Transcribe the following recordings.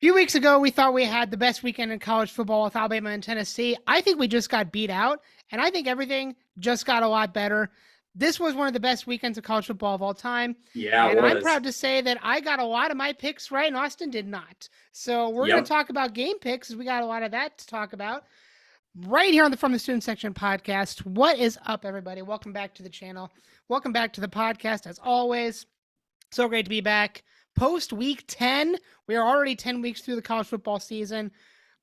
few weeks ago, we thought we had the best weekend in college football with Alabama and Tennessee. I think we just got beat out, and I think everything just got a lot better. This was one of the best weekends of college football of all time. Yeah, it And I'm was. proud to say that I got a lot of my picks right, and Austin did not. So we're going to talk about game picks, because we got a lot of that to talk about right here on the From the Student Section podcast. What is up, everybody? Welcome back to the channel. Welcome back to the podcast, as always. So great to be back. Post week 10, we are already 10 weeks through the college football season.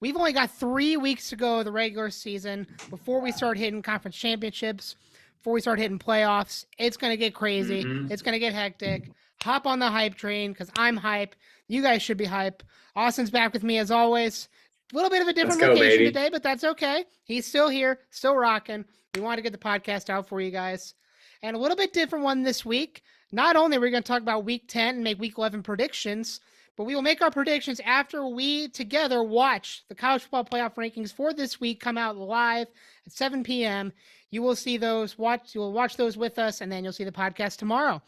We've only got 3 weeks to go of the regular season before we start hitting conference championships, before we start hitting playoffs. It's going to get crazy. It's going to get hectic. Hop on the hype train, because I'm hype. You guys should be hype. Austin's back with me as always. A little bit of a different location today, but that's okay. He's still here, still rocking. We want to get the podcast out for you guys. And a little bit different one this week. Not only are we going to talk about week 10 and make week 11 predictions, but we will make our predictions after we together watch the college football playoff rankings for this week come out live at 7 p.m. You will see those, you will watch those with us, and then you'll see the podcast tomorrow.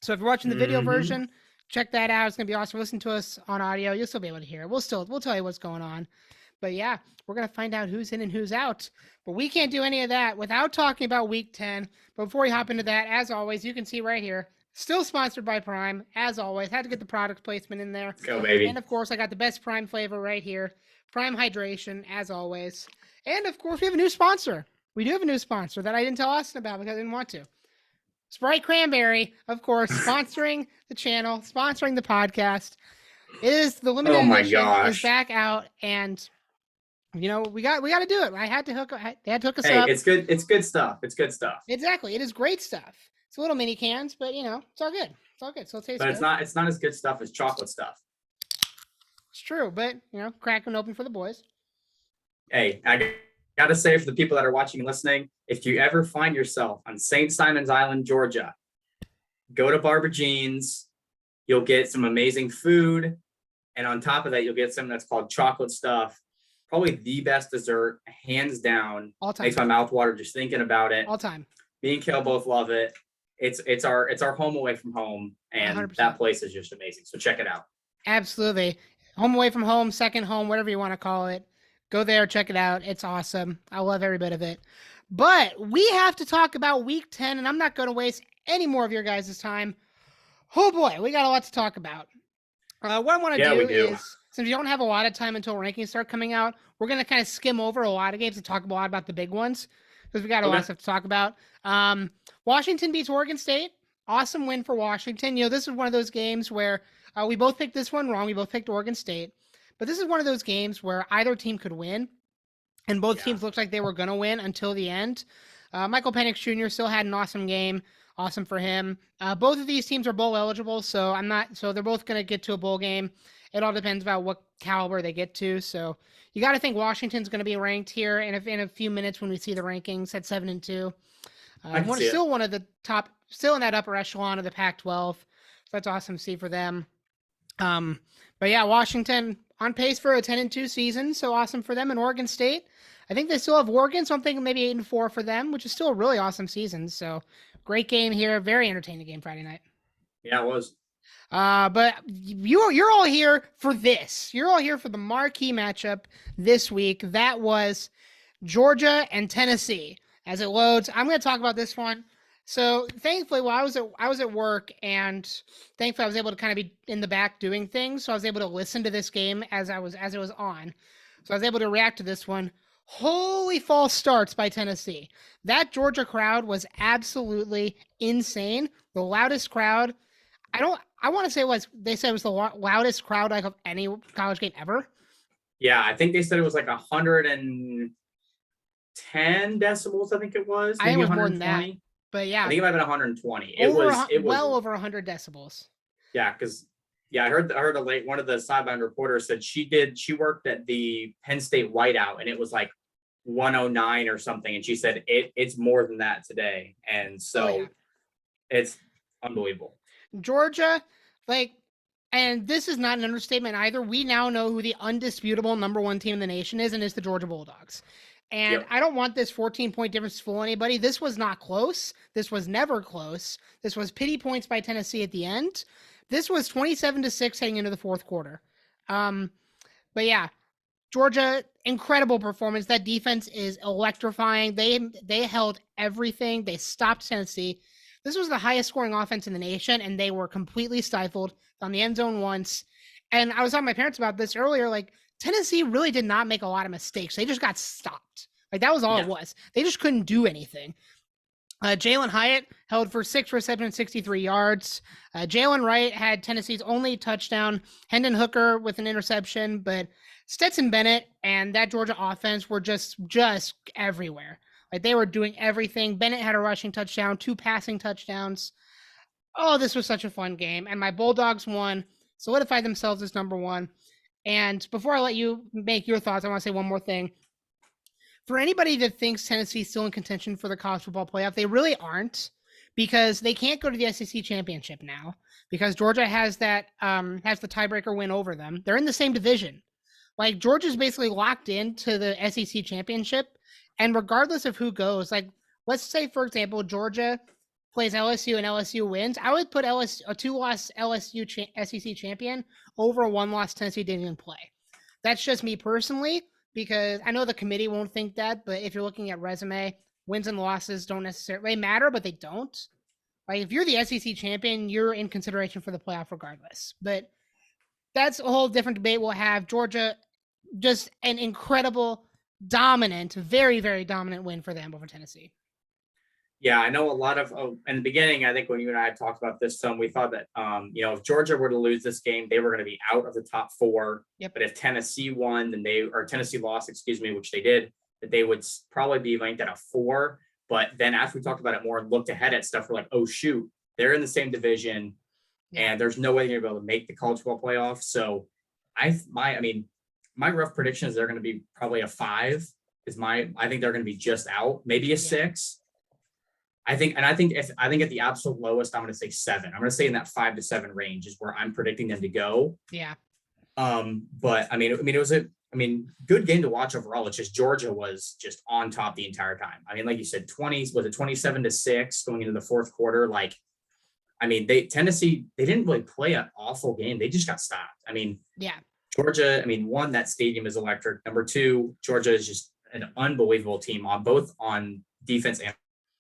So if you're watching the video version, check that out. It's going to be awesome. Listen to us on audio. You'll still be able to hear it. We'll tell you what's going on. But yeah, we're going to find out who's in and who's out. But we can't do any of that without talking about week 10. But before we hop into that, as always, you can see right here, still sponsored by Prime, as always. Had to get the product placement in there. Let's go, baby. And of course, I got the best Prime flavor right here. Prime Hydration, as always. And of course, we have a new sponsor. We do have a new sponsor that I didn't tell Austin about because I didn't want to. Sprite Cranberry, of course, sponsoring the channel, sponsoring the podcast. It is the limited edition. Is back out, and you know we got to do it. They had to hook us up. Hey, it's good. It's good stuff. It's good stuff. Exactly, it is great stuff. It's little mini cans, but you know it's all good. It's all good. So it tastes but good. It's not as good stuff as chocolate stuff. It's true, but you know, crack them open for the boys. Hey, I gotta say, for the people that are watching and listening, if you ever find yourself on St. Simon's Island, Georgia, go to Barber Jeans. You'll get some amazing food, and on top of that, you'll get something that's called chocolate stuff. Probably the best dessert, hands down. All time. Makes my mouth water just thinking about it. All time. Me and Kale both love it. It's our home away from home, and 100%. That place is just amazing. So check it out. Absolutely, home away from home, second home, whatever you want to call it. Go there, check it out. It's awesome. I love every bit of it. But we have to talk about week 10, and I'm not going to waste any more of your guys' time. Oh boy, we got a lot to talk about. What I want to do is, since we don't have a lot of time until rankings start coming out, we're going to kind of skim over a lot of games and talk a lot about the big ones, because we got a lot of stuff to talk about. Washington beats Oregon State. Awesome win for Washington. You know, this is one of those games where we both picked this one wrong. We both picked Oregon State. But this is one of those games where either team could win, and both teams looked like they were going to win until the end. Michael Penix Jr. still had an awesome game. Awesome for him. Both of these teams are bowl eligible, so they're both going to get to a bowl game. It all depends about what caliber they get to. So you got to think Washington's going to be ranked here in a few minutes when we see the rankings at 7-2. Still one of the top, still in that upper echelon of the Pac-12. So that's awesome to see for them. But yeah, Washington on pace for a 10-2 season, so awesome for them. And Oregon State, I think they still have Oregon, so I'm thinking maybe 8-4 for them, which is still a really awesome season. So great game here, very entertaining game Friday night. Yeah, it was. But you're all here for this. You're all here for the marquee matchup this week. That was Georgia and Tennessee. As it loads, I'm going to talk about this one. So thankfully, I was at work, and thankfully I was able to kind of be in the back doing things. So I was able to listen to this game as it was on. So I was able to react to this one. Holy false starts by Tennessee. That Georgia crowd was absolutely insane. The loudest crowd. I want to say they said it was the loudest crowd like of any college game ever. Yeah, I think they said it was like 110 decibels. I think it was. I think it was more than that. But yeah, I think it might have been 120. It was well over 100 decibels. Yeah, because I heard one of the sideline reporters said she worked at the Penn State whiteout, and it was like 109 or something, and she said it's more than that today, and so it's unbelievable. Georgia, and this is not an understatement either. We now know who the undisputable number one team in the nation is, and it's the Georgia Bulldogs. And I don't want this 14-point difference to fool anybody. This was not close. This was never close. This was pity points by Tennessee at the end. This was 27-6 heading into the fourth quarter. But yeah, Georgia, incredible performance. That defense is electrifying. They held everything. They stopped Tennessee. This was the highest scoring offense in the nation, and they were completely stifled on the end zone once. And I was talking to my parents about this earlier. Like, Tennessee really did not make a lot of mistakes. They just got stopped. Like, that was all it was. They just couldn't do anything. Jalen Hyatt held for 6 receptions, 63 yards. Jalen Wright had Tennessee's only touchdown. Hendon Hooker with an interception, but Stetson Bennett and that Georgia offense were just everywhere. Like, they were doing everything. Bennett had a rushing touchdown, 2 passing touchdowns. Oh, this was such a fun game. And my Bulldogs won, solidified themselves as number 1. And before I let you make your thoughts, I want to say one more thing. For anybody that thinks Tennessee's still in contention for the college football playoff, they really aren't, because they can't go to the SEC championship now because Georgia has the tiebreaker win over them. They're in the same division. Like, Georgia's basically locked into the SEC championship, and regardless of who goes, like, let's say, for example, Georgia plays LSU and LSU wins, I would put a 2-loss LSU SEC champion over a 1-loss Tennessee didn't even play. That's just me personally, because I know the committee won't think that, but if you're looking at resume, wins and losses don't necessarily matter, but they don't. Like, if you're the SEC champion, you're in consideration for the playoff regardless. But that's a whole different debate we'll have. Georgia, just an incredible, dominant, very, very dominant win for them over Tennessee. Yeah, I know a lot of in the beginning, I think when you and I had talked about this some, we thought that if Georgia were to lose this game, they were going to be out of the top 4. Yep. But if Tennessee won, then Tennessee lost, which they did, that they would probably be ranked at a 4. But then after we talked about it more and looked ahead at stuff, we're like, oh shoot, they're in the same division, and there's no way they're going to be able to make the college football playoff. So my rough prediction is they're going to be probably a 5. I think they're going to be just out, maybe a 6. I think at the absolute lowest, I'm going to say 7. I'm going to say in that 5 to 7 range is where I'm predicting them to go. Yeah. But it was a good game to watch overall. It's just Georgia was just on top the entire time. I mean, like you said, 27-6 going into the fourth quarter. Like, Tennessee, they didn't really play an awful game. They just got stopped. Georgia, one, that stadium is electric. Number 2, Georgia is just an unbelievable team both on defense and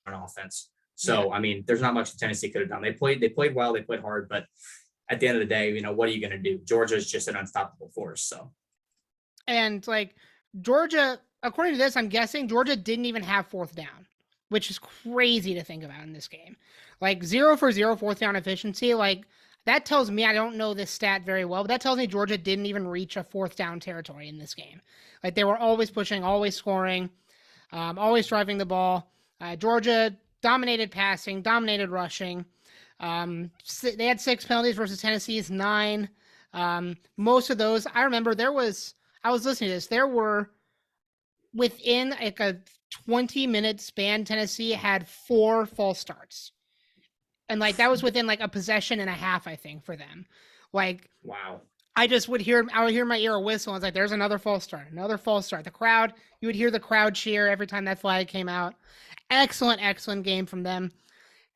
on offense. So, there's not much Tennessee could have done. They played well, they played hard, but at the end of the day, what are you going to do? Georgia is just an unstoppable force. So, and like, Georgia, according to this, I'm guessing Georgia didn't even have 4th down, which is crazy to think about in this game. Like, 0 for 0 4th down efficiency. Like, that tells me, I don't know this stat very well, but that tells me Georgia didn't even reach a 4th down territory in this game. Like, they were always pushing, always scoring, always driving the ball. Georgia dominated passing, dominated rushing. They had 6 penalties versus Tennessee's 9. Most of those, I remember I was listening to this, there were within like a 20-minute span, Tennessee had 4 false starts. And like, that was within like a possession and a half, I think, for them. Like, wow. I would hear my ear whistle. I was like, there's another false start, another false start. The crowd, you would hear the crowd cheer every time that flag came out. Excellent game from them.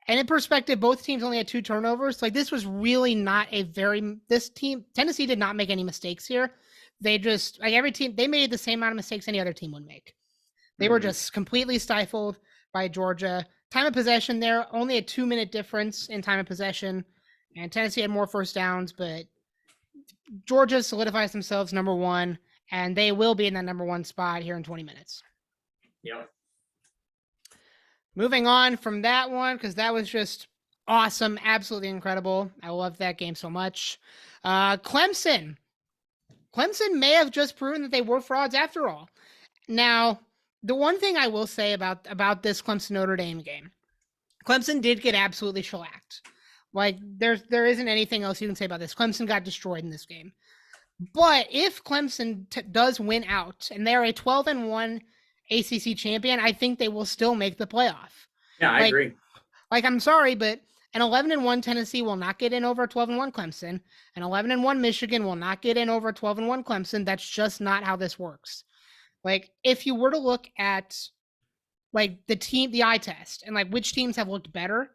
And in perspective, both teams only had 2 turnovers. Like, this was really not Tennessee did not make any mistakes here. They just, like, every team, they made the same amount of mistakes any other team would make. They were just completely stifled by Georgia. Time of possession there, only a 2-minute difference in time of possession. And Tennessee had more first downs, but Georgia solidifies themselves number 1, and they will be in that number 1 spot here in 20 minutes. Yep. Moving on from that one, because that was just awesome, absolutely incredible. I love that game so much. Clemson may have just proven that they were frauds after all. Now, the one thing I will say about this Clemson-Notre Dame game, Clemson did get absolutely shellacked. Like, there isn't anything else you can say about this. Clemson got destroyed in this game. But if Clemson does win out, and they're a 12-1 ACC champion, I think they will still make the playoff. Yeah, I agree. Like, I'm sorry, but an 11-1 Tennessee will not get in over a 12-1 Clemson. An 11-1 Michigan will not get in over a 12-1 Clemson. That's just not how this works. Like, if you were to look at, like, the eye test and, like, which teams have looked better,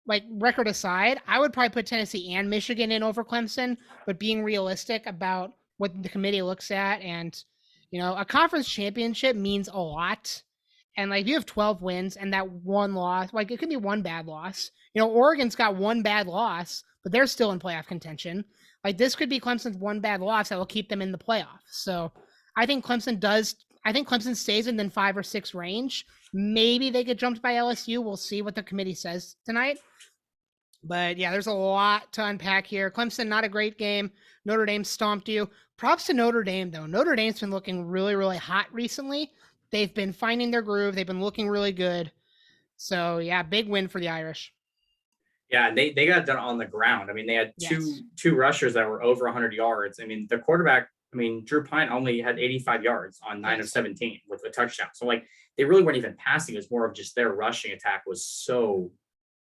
like, record aside, I would probably put Tennessee and Michigan in over Clemson, but being realistic about what the committee looks at, and a conference championship means a lot. And like, if you have 12 wins and that one loss, like, it could be one bad loss. Oregon's got one bad loss, but they're still in playoff contention. Like, this could be Clemson's one bad loss that will keep them in the playoffs. So I think Clemson stays in the 5 or 6 range. Maybe they get jumped by LSU. We'll see what the committee says tonight. But yeah, there's a lot to unpack here. Clemson, not a great game. Notre Dame stomped you. Props to Notre Dame, though. Notre Dame's been looking really, really hot recently. They've been finding their groove. They've been looking really good. So yeah, big win for the Irish. Yeah, they got done on the ground. I mean, they had two rushers that were over 100 yards. I mean, the quarterback, Drew Pine only had 85 yards on 9 of 17 with a touchdown. So like, they really weren't even passing. It was more of just their rushing attack was so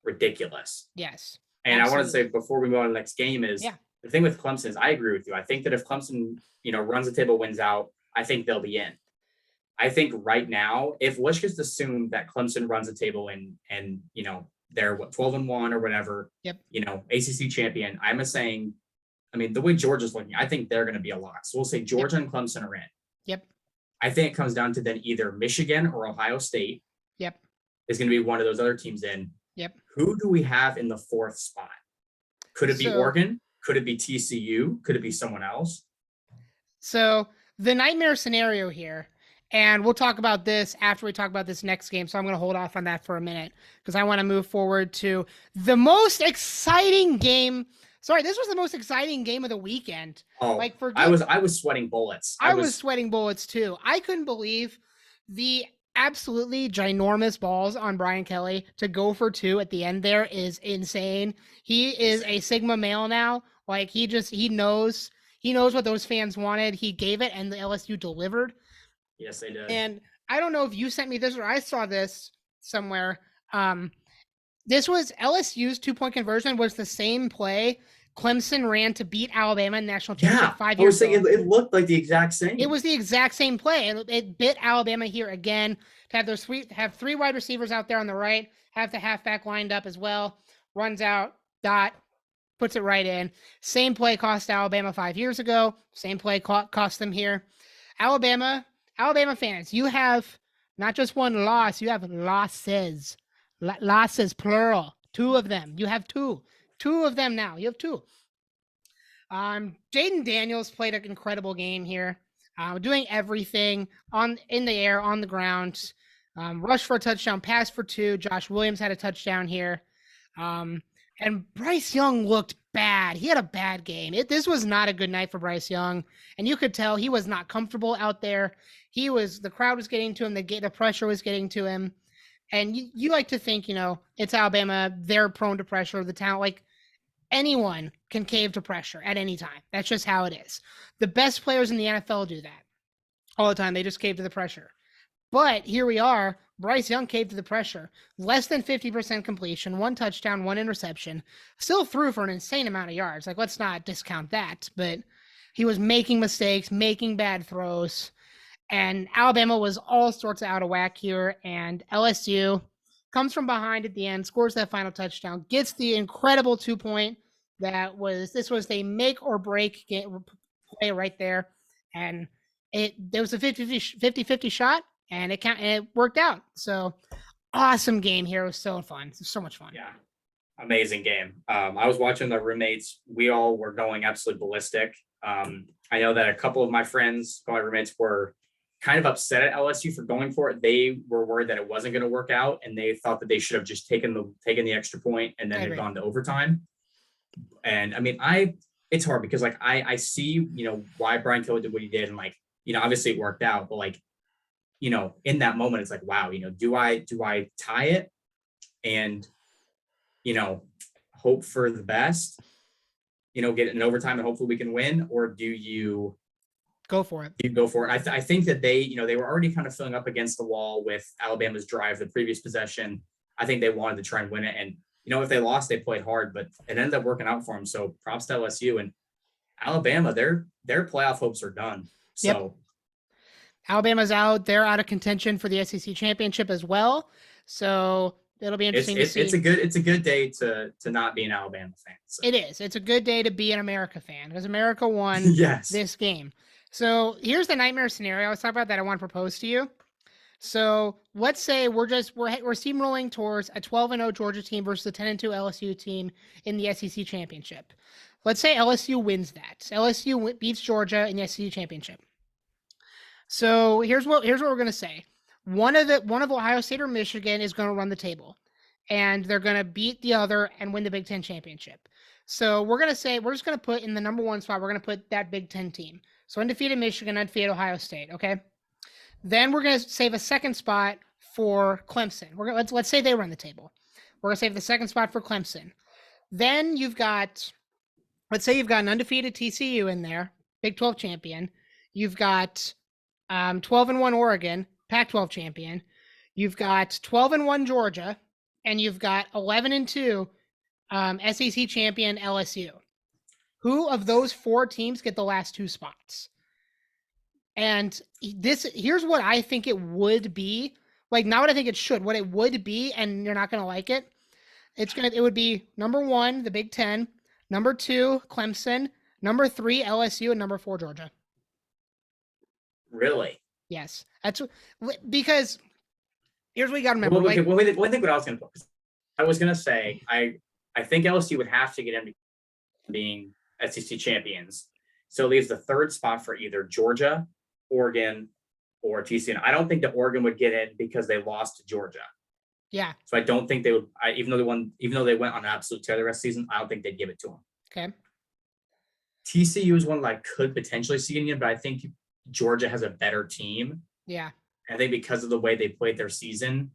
ridiculous. Yes. And absolutely. I want to say before we go on to the next game is the thing with Clemson is I agree with you. I think that if Clemson, runs the table, wins out, I think they'll be in. I think right now, if let's just assume that Clemson runs the table and they're 12-1 or whatever, ACC champion, the way Georgia's looking, I think they're going to be a lock. So we'll say Georgia and Clemson are in. Yep. I think it comes down to then either Michigan or Ohio State. Yep. Is going to be one of those other teams in. Yep. Who do we have in the 4th spot? Could it be Oregon? Could it be TCU? Could it be someone else? So the nightmare scenario here, and we'll talk about this after we talk about this next game. So I'm going to hold off on that for a minute because I want to move forward to the most exciting game. Sorry, this was the most exciting game of the weekend. Oh, I was sweating bullets. I was sweating bullets too. I couldn't believe the absolutely ginormous balls on Brian Kelly to go for 2 at the end there is insane. He is a Sigma male now. Like, he knows what those fans wanted. He gave it, and the LSU delivered. Yes, they did. And I don't know if you sent me this or I saw this somewhere. This was LSU's 2-point conversion was the same play Clemson ran to beat Alabama in national championship 5 years ago. It looked like the exact same. It was the exact same play. It bit Alabama here again to have 3 wide receivers out there on the right, have the halfback lined up as well, runs out, puts it right in. Same play cost Alabama 5 years ago. Same play cost them here. Alabama fans, you have not just one loss, you have losses. Losses, plural. 2 of them. You have 2. 2 of them now. You have 2. Jaden Daniels played an incredible game here, doing everything in the air, on the ground. Rush for a touchdown, pass for 2. Josh Williams had a touchdown here. And Bryce Young looked bad. He had a bad game. This was not a good night for Bryce Young, and you could tell he was not comfortable out there. The crowd was getting to him. The pressure was getting to him. And you like to think, it's Alabama. They're prone to pressure. The talent, like, anyone can cave to pressure at any time. That's just how it is. The best players in the NFL do that all the time. They just cave to the pressure. But here we are. Bryce Young caved to the pressure. Less than 50% completion, 1 touchdown, 1 interception. Still threw for an insane amount of yards. Like, let's not discount that. But he was making mistakes, making bad throws. And Alabama was all sorts of out of whack here. And LSU comes from behind at the end, scores that final touchdown, gets the incredible 2-point. This was a make or break play right there. And there was a 50-50 shot, and it worked out. So awesome game here. It was so fun. It was so much fun. Yeah. Amazing game. I was watching the roommates. We all were going absolutely ballistic. I know that a couple of my roommates were kind of upset at LSU for going for it. They were worried that it wasn't going to work out, and they thought that they should have just taken the extra point and then had gone to overtime. And it's hard because like I see, why Brian Kelly did what he did, and like, obviously it worked out, but like, in that moment, it's like, wow, do I tie it and, hope for the best, get it in overtime and hopefully we can win, or do you go for it? You go for it. I think that they were already kind of filling up against the wall with Alabama's drive, the previous possession. I think they wanted to try and win it. And, if they lost, they played hard, but it ended up working out for them. So props to LSU. And Alabama, their playoff hopes are done. So yep. Alabama's out. They're out of contention for the SEC championship as well. So It'll be interesting to see. It's a good day to not be an Alabama fan. So. It is. It's a good day to be an America fan because America won yes. this game. So here's the nightmare scenario I was talking about that I want to propose to you. So let's say we're steamrolling towards a 12-0 Georgia team versus a 10-2 LSU team in the SEC championship. Let's say LSU wins that. LSU beats Georgia in the SEC championship. So here's what we're gonna say. One of Ohio State or Michigan is going to run the table, and they're going to beat the other and win the Big Ten championship. So we're going to say we're just going to put in the number 1 spot. We're going to put that Big Ten team. So undefeated Michigan, undefeated Ohio State. Okay. Then we're going to save a second spot for Clemson. Let's say they run the table. We're going to save the second spot for Clemson. Then let's say you've got an undefeated TCU in there, Big 12 champion. You've got 12-1 Oregon, Pac-12 champion. You've got 12-1 Georgia, and you've got 11-2 SEC champion LSU. Who of those 4 teams get the last 2 spots? And here's what I think it would be. Like, not what I think it should, what it would be, and you're not going to like it. It would be number 1, the Big Ten, number 2, Clemson, number 3, LSU, and number 4, Georgia. Really? Yes. That's because here's what you got to remember. Well, I think what I was going to put. I was going to say, I think LSU would have to get into being SEC champions. So it leaves the 3rd spot for either Georgia, Oregon, or TCU. I don't think that Oregon would get in because they lost to Georgia. Yeah. So I don't think they would, even though they went on an absolute tear the rest of the season, I don't think they'd give it to them. Okay. TCU is one that I could potentially see getting in, but I think Georgia has a better team. Yeah. I think because of the way they played their season,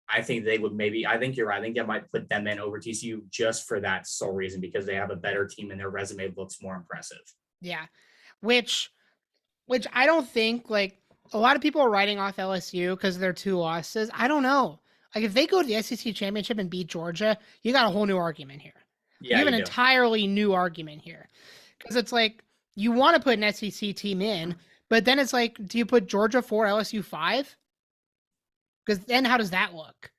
I think they would I think you're right. I think that might put them in over TCU just for that sole reason, because they have a better team and their resume looks more impressive. Yeah. Which I don't think, like, a lot of people are writing off LSU because of their 2 losses. I don't know. Like, if they go to the SEC championship and beat Georgia, you got a whole new argument here. Yeah, you have an entirely new argument here. Because it's like, you want to put an SEC team in, but then it's like, do you put Georgia 4, LSU 5? Because then how does that look?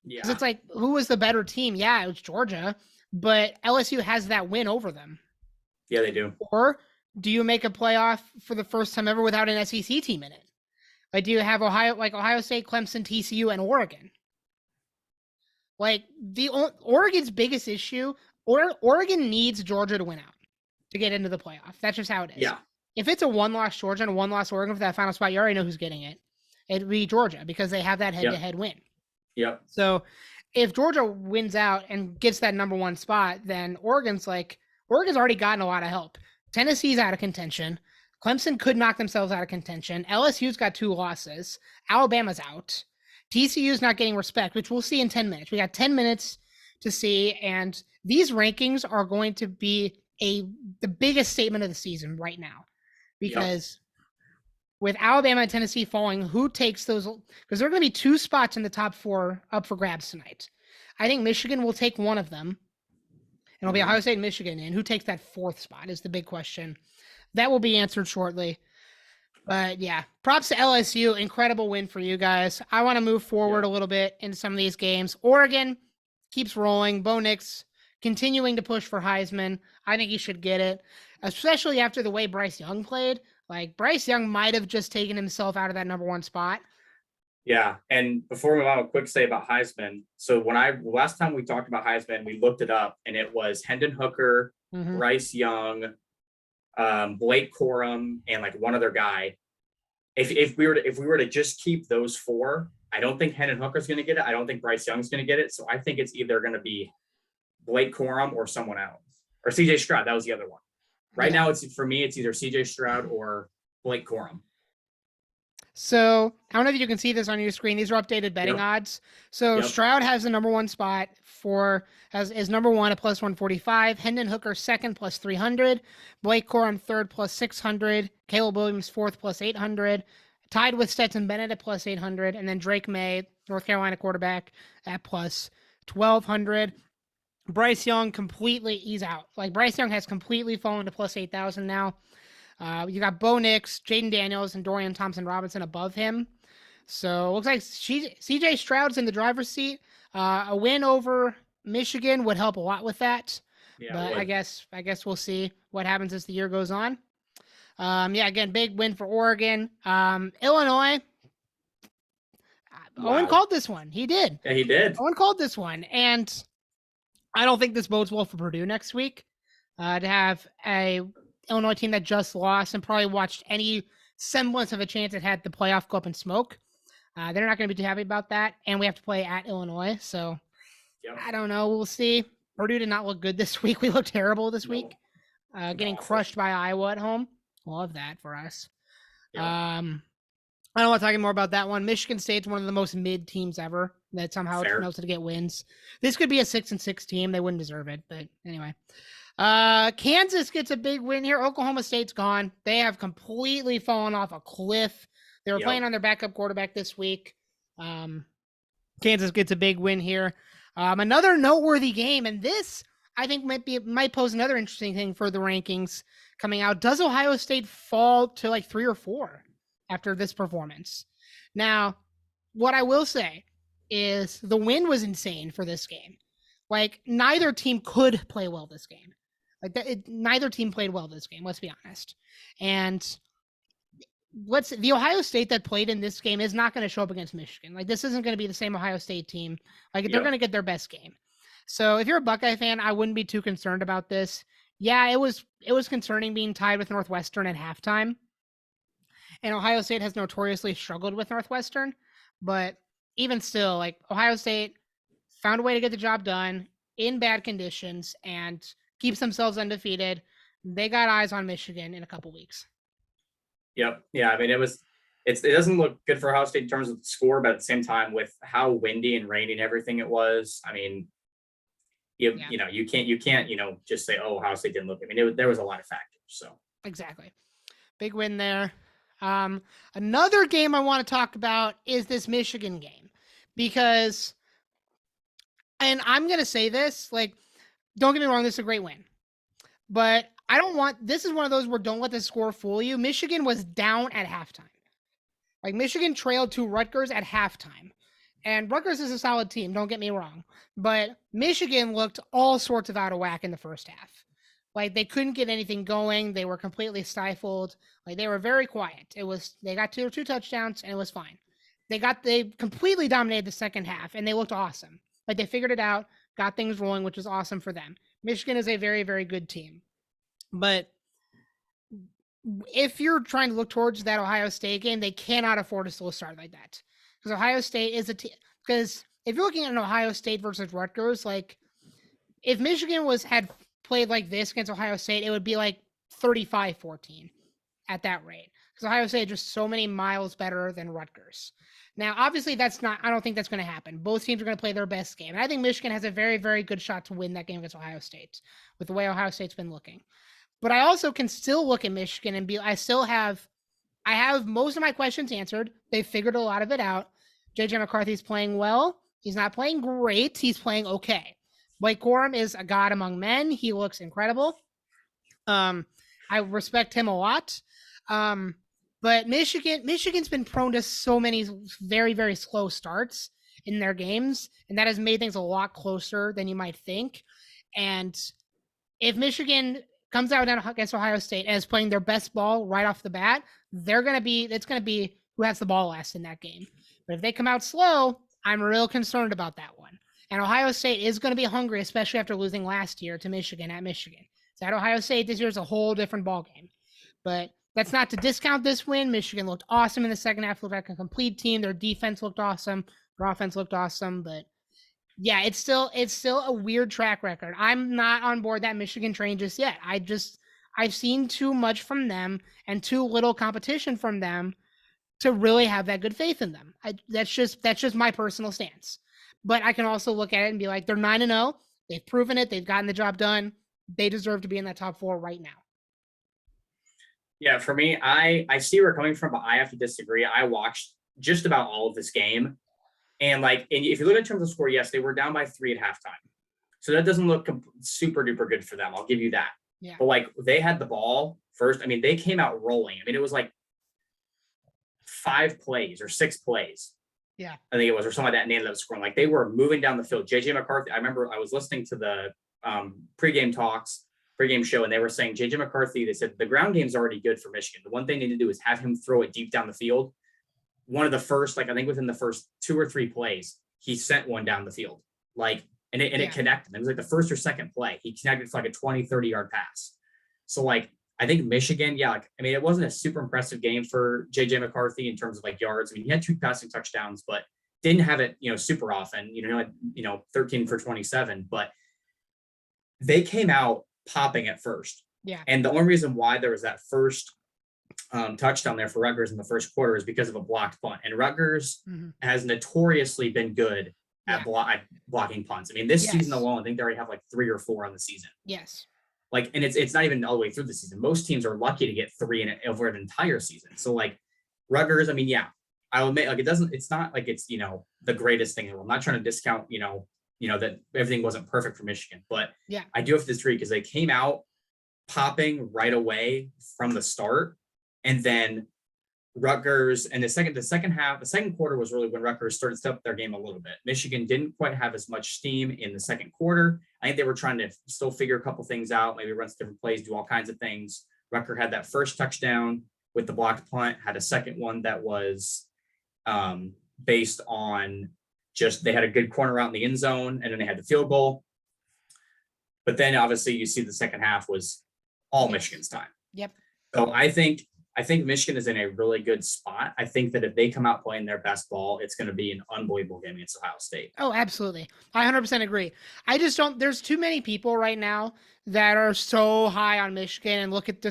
Yeah. Because it's like, who was the better team? Yeah, it was Georgia, but LSU has that win over them. Yeah, they do. Or do you make a playoff for the first time ever without an SEC team in it? Like, do you have Ohio State, Clemson, TCU, and Oregon? Like, Oregon's biggest issue, Oregon needs Georgia to win out to get into the playoff. That's just how it is. Yeah. If it's a 1-loss Georgia and a 1-loss Oregon for that final spot, you already know who's getting it. It'd be Georgia because they have that head-to-head win. Yep. So if Georgia wins out and gets that number 1 spot, then Oregon's already gotten a lot of help. Tennessee's out of contention. Clemson could knock themselves out of contention. LSU's got 2 losses. Alabama's out. TCU's not getting respect, which we'll see in 10 minutes. We got 10 minutes to see, and these rankings are going to be the biggest statement of the season right now, because with Alabama and Tennessee falling, who takes those? Because there are going to be 2 spots in the top 4 up for grabs tonight. I think Michigan will take one of them, and it'll be Ohio State and Michigan. And who takes that 4th spot is the big question. That will be answered shortly. But yeah, props to LSU. Incredible win for you guys. I want to move forward a little bit into some of these games. Oregon keeps rolling. Bo Nix continuing to push for Heisman. I think he should get it, especially after the way Bryce Young played. Like, Bryce Young might have just taken himself out of that number 1 spot. Yeah, and before we move on, a quick say about Heisman. So last time we talked about Heisman, we looked it up, and it was Hendon Hooker, Bryce Young, Blake Corum, and like one other guy. If we were to just keep those 4, I don't think Hendon Hooker's going to get it. I don't think Bryce Young's going to get it. So I think it's either going to be Blake Corum or someone else, or CJ Stroud. That was the other one. Right now, it's either CJ Stroud or Blake Corum. So I don't know if you can see this on your screen. These are updated betting odds. So Stroud has the number 1 spot is number 1 at plus 145. Hendon Hooker 2nd plus 300. Blake Corum 3rd plus 600. Caleb Williams 4th plus 800. Tied with Stetson Bennett at plus 800. And then Drake May, North Carolina quarterback, at plus 1,200. Bryce Young he's out. Like, Bryce Young has completely fallen to plus 8,000 now. You got Bo Nix, Jaden Daniels, and Dorian Thompson-Robinson above him. So it looks like CJ Stroud's in the driver's seat. A win over Michigan would help a lot with that. Yeah, But I guess we'll see what happens as the year goes on. Again, big win for Oregon. Illinois. wow. Owen called this one. He did. Yeah, he did. Owen called this one, and I don't think this bodes well for Purdue next week. To have a Illinois team that just lost and probably watched any semblance of a chance it had the playoff go up in smoke. They're not going to be too happy about that, and we have to play at Illinois, so I don't know. We'll see. Purdue did not look good this week. We looked terrible this week. Getting crushed by Iowa at home. Love that for us. I don't want to talk more about that one. Michigan State's one of the most mid teams ever that somehow knows how to get wins. This could be a 6-6 team. They wouldn't deserve it, but anyway. Kansas gets a big win here. Oklahoma State's gone. They have completely fallen off a cliff. They were playing on their backup quarterback this week. Kansas gets a big win here. Another noteworthy game, and this I think might pose another interesting thing for the rankings coming out. Does Ohio State fall to like 3 or 4 after this performance? Now, what I will say is the win was insane for this game. Like, neither team could play well this game. Neither team played well this game, let's be honest. And the Ohio State that played in this game is not going to show up against Michigan. Like, this isn't going to be the same Ohio State team. Like, they're going to get their best game. So if you're a Buckeye fan, I wouldn't be too concerned about this. Yeah, it was concerning being tied with Northwestern at halftime. And Ohio State has notoriously struggled with Northwestern. But even still, like, Ohio State found a way to get the job done in bad conditions and keeps themselves undefeated. They got eyes on Michigan in a couple weeks. Yep. Yeah. I mean, it doesn't look good for Ohio State in terms of the score, but at the same time, with how windy and rainy and everything it was, I mean, you can't just say, oh, Ohio State didn't look. I mean, there was a lot of factors. So exactly, big win there. Another game I want to talk about is this Michigan game, because, and I'm gonna say this, like, don't get me wrong, this is a great win, but this is one of those where don't let the score fool you. Michigan was down at halftime. Like, Michigan trailed to Rutgers at halftime. And Rutgers is a solid team, don't get me wrong. But Michigan looked all sorts of out of whack in the first half. Like, they couldn't get anything going. They were completely stifled. Like, they were very quiet. They got two touchdowns, and it was fine. They completely dominated the second half, and they looked awesome. Like, they figured it out, got things rolling, which was awesome for them. Michigan is a very, very good team. But if you're trying to look towards that Ohio State game, they cannot afford a slow start like that. Because Ohio State is because if you're looking at an Ohio State versus Rutgers, like, if Michigan had played like this against Ohio State, it would be like 35-14 at that rate. Because Ohio State is just so many miles better than Rutgers. Now, obviously, I don't think that's going to happen. Both teams are going to play their best game. And I think Michigan has a very, very good shot to win that game against Ohio State with the way Ohio State's been looking. But I also can still look at Michigan and I have most of my questions answered. They've figured a lot of it out. JJ McCarthy's playing well. He's not playing great. He's playing okay. Blake Corum is a god among men. He looks incredible. I respect him a lot. But Michigan's been prone to so many very, very slow starts in their games, and that has made things a lot closer than you might think. And if Michigan comes out against Ohio State and is playing their best ball right off the bat, it's going to be who has the ball last in that game. But if they come out slow, I'm real concerned about that one. And Ohio State is going to be hungry, especially after losing last year to Michigan at Michigan. So at Ohio State, this year is a whole different ballgame. But that's not to discount this win. Michigan looked awesome in the second half, looked like a complete team. Their defense looked awesome. Their offense looked awesome. But yeah, it's still a weird track record. I'm not on board that Michigan train just yet. I've seen too much from them and too little competition from them to really have that good faith in them. That's just my personal stance. But I can also look at it and be like, they're 9-0. They've proven it. They've gotten the job done. They deserve to be in that top 4 right now. Yeah, for me, I see where you're coming from, but I have to disagree. I watched just about all of this game. And if you look in terms of score, yes, they were down by 3 at halftime. So that doesn't look super duper good for them. I'll give you that. Yeah. But they had the ball first. I mean, they came out rolling. I mean, it was like 5 plays or 6 plays. Yeah. I think it was, or something like that, and they ended up scoring. Like they were moving down the field. JJ McCarthy, I remember I was listening to the pregame talks, pregame show, and they were saying JJ McCarthy, they said the ground game's already good for Michigan. The one thing they need to do is have him throw it deep down the field. One of the first, like I think within the first 2 or 3 plays, he sent one down the field. Like, and it connected. It was like the first or second play. He connected for like a 20, 30-yard pass. So like I think Michigan, like I mean, it wasn't a super impressive game for JJ McCarthy in terms of like yards. I mean, he had 2 passing touchdowns, but didn't have it, super often. 13 for 27. But they came out popping at first. Yeah. And the only reason why there was that first touchdown there for Rutgers in the first quarter is because of a blocked punt. And Rutgers has notoriously been good at blocking punts. I mean, this season alone, I think they already have like 3 or 4 on the season. Yes. Like, and it's not even all the way through the season. Most teams are lucky to get 3 over an entire season. So like Rutgers, I mean, I'll admit, like it's not like it's, the greatest thing in the world. I'm not trying to discount, that everything wasn't perfect for Michigan, but I do have to disagree because they came out popping right away from the start. And then Rutgers, and the second quarter was really when Rutgers started to step up their game a little bit. Michigan didn't quite have as much steam in the second quarter. I think they were trying to still figure a couple things out, maybe run some different plays, do all kinds of things. Rutgers had that first touchdown with the blocked punt, had a second one that was based on just they had a good corner out in the end zone, and then they had the field goal. But then obviously you see the second half was all Michigan's time. Yep. So I think Michigan is in a really good spot. I think that if they come out playing their best ball, it's going to be an unbelievable game against Ohio State. Oh, absolutely. I 100% agree. I just don't, there's too many people right now that are so high on Michigan and can look at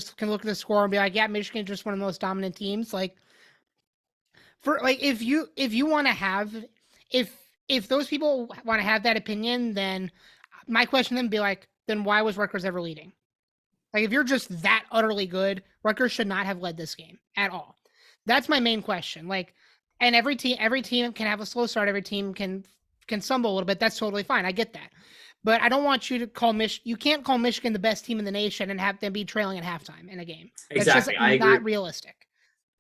the score and be like, yeah, Michigan is just one of the most dominant teams. Like, if you want to have, if those people want to have that opinion, then my question then be like, then why was Rutgers ever leading? Like, if you're just that utterly good, Rutgers should not have led this game at all. That's my main question. Like, and every team can have a slow start. Every team can stumble a little bit. That's totally fine. I get that. But I don't want you to call you can't call Michigan the best team in the nation and have them be trailing at halftime in a game. Exactly. That's just not realistic.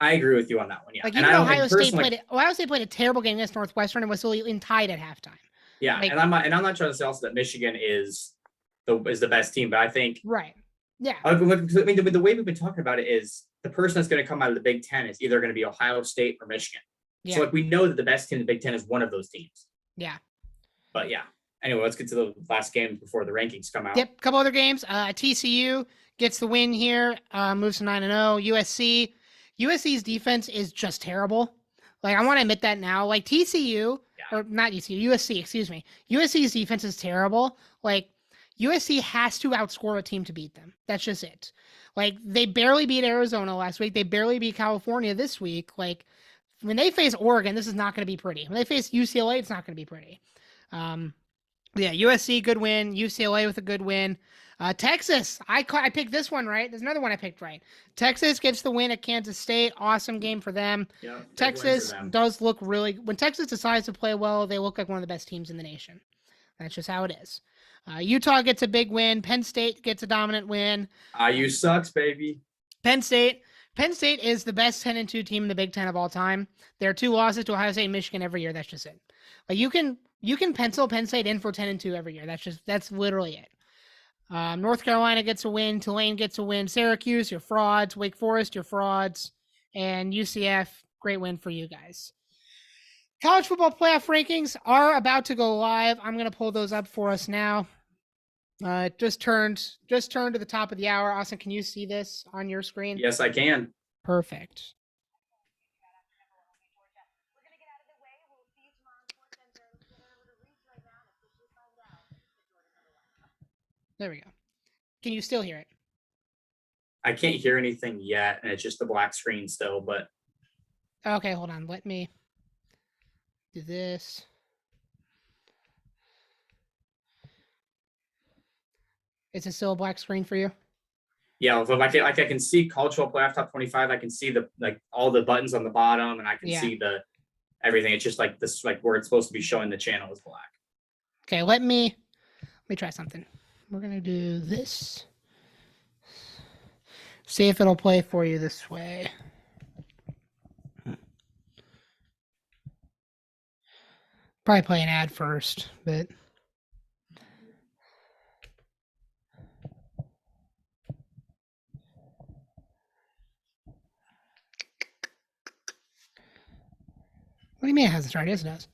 I agree with you on that one. Yeah. Like, even Ohio State played a terrible game against Northwestern and was still tied at halftime. Yeah. Like, and I'm not trying to say also that Michigan is the best team, but I think right. Yeah. I mean, the way we've been talking about it is the person that's going to come out of the Big Ten is either going to be Ohio State or Michigan. Yeah. So like we know that the best team in the Big Ten is one of those teams. Yeah. But yeah. Anyway, let's get to the last game before the rankings come out. Yep. A couple other games. TCU gets the win here. Moves to 9-0. USC's defense is just terrible. Like, I want to admit that now. Like, TCU, or not TCU, USC, excuse me. USC's defense is terrible. Like, USC has to outscore a team to beat them. That's just it. Like, they barely beat Arizona last week. They barely beat California this week. Like, when they face Oregon, this is not going to be pretty. When they face UCLA, it's not going to be pretty. USC, good win. UCLA with a good win. Texas, I picked this one right. There's another one I picked right. Texas gets the win at Kansas State. Awesome game for them. Yeah, Texas does look really, when Texas decides to play well, they look like one of the best teams in the nation. That's just how it is. Utah gets a big win. Penn State gets a dominant win. IU sucks, baby. Penn State is the best 10-2 team in the Big Ten of all time. There are 2 losses to Ohio State and Michigan every year. That's just it. Like, you can pencil Penn State in for 10-2 every year. That's literally it. North Carolina gets a win. Tulane gets a win. Syracuse, you're frauds. Wake Forest, you're frauds. And UCF, great win for you guys. College football playoff rankings are about to go live. I'm going to pull those up for us now. Just turned to the top of the hour. Austin, can you see this on your screen? Yes, I can. Perfect. There we go. Can you still hear it? I can't hear anything yet, and it's just the black screen still, but. Okay, hold on. Let me do this. Is it still a black screen for you? Yeah, so I can see college football playoff top 25. I can see all the buttons on the bottom, and I can see everything. It's just like this, like where it's supposed to be showing the channel is black. Okay, let me try something. We're gonna do this. See if it'll play for you this way. Probably play an ad first, but. What do you mean it hasn't started? Yes, it has.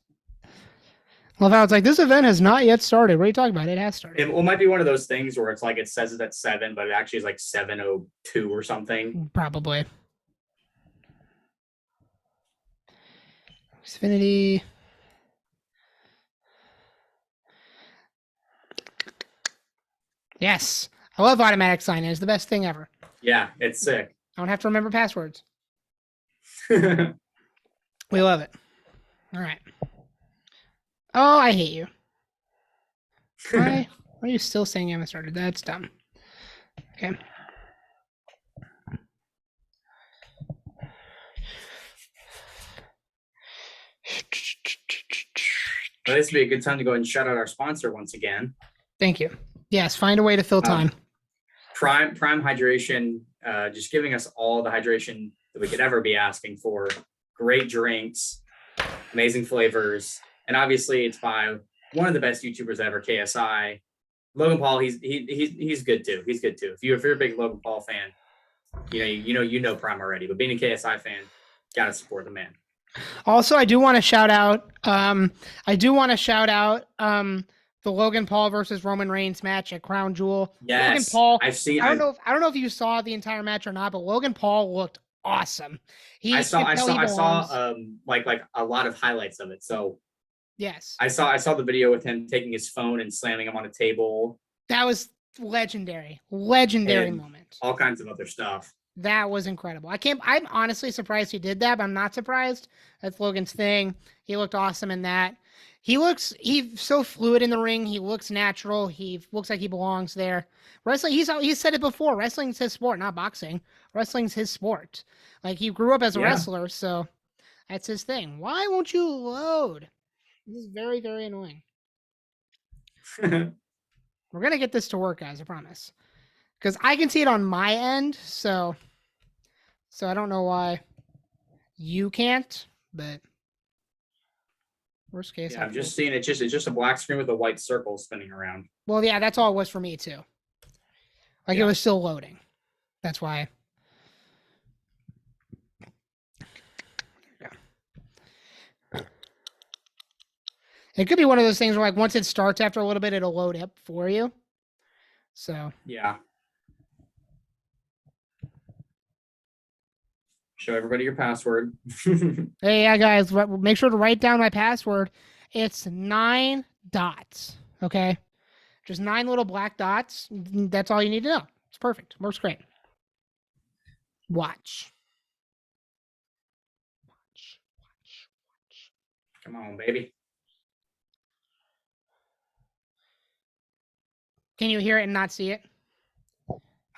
Well, if I was like, this event has not yet started. What are you talking about? It has started. It might be one of those things where it's like it says it's at 7, but it actually is like 7:02 or something. Probably. Xfinity. Yes. I love automatic sign in. It's the best thing ever. Yeah, it's sick. I don't have to remember passwords. We love it. All right. Oh, I hate you. Why are you still saying you haven't started? That's dumb. Okay. Well, this would be a good time to go ahead and shout out our sponsor once again. Thank you. Yes, find a way to fill time. Prime Hydration, just giving us all the hydration that we could ever be asking for. Great drinks, amazing flavors, and obviously it's by one of the best YouTubers ever, KSI. Logan Paul, he's good too. He's good too. If you're a big Logan Paul fan, you know Prime already, but being a KSI fan, gotta support the man. Also, I do want to shout out. The Logan Paul versus Roman Reigns match at Crown Jewel. Yes, Logan Paul. I've seen. I don't know if you saw the entire match or not, but Logan Paul looked awesome. I saw like a lot of highlights of it. So yes, I saw the video with him taking his phone and slamming him on a table. That was legendary moment. All kinds of other stuff. That was incredible. I'm honestly surprised he did that, but I'm not surprised. That's Logan's thing. He looked awesome in that. He's so fluid in the ring. He looks natural. He looks like he belongs there. Wrestling, he's said it before. Wrestling's his sport, not boxing. Wrestling's his sport. Like, he grew up as a wrestler, so that's his thing. Why won't you load? This is very, very annoying. We're going to get this to work, guys, I promise. Because I can see it on my end, so I don't know why you can't, but worst case. Yeah, I'm just seeing it. It's just a black screen with a white circle spinning around. Well, yeah, that's all it was for me too. Like, it was still loading. That's why. It could be one of those things where, like, once it starts after a little bit, it'll load up for you. So yeah. Show everybody your password. Hey, yeah, guys, make sure to write down my password. It's 9 dots. Okay, just 9 little black dots. That's all you need to know. It's perfect. Works great. Watch. Come on, baby. Can you hear it and not see it?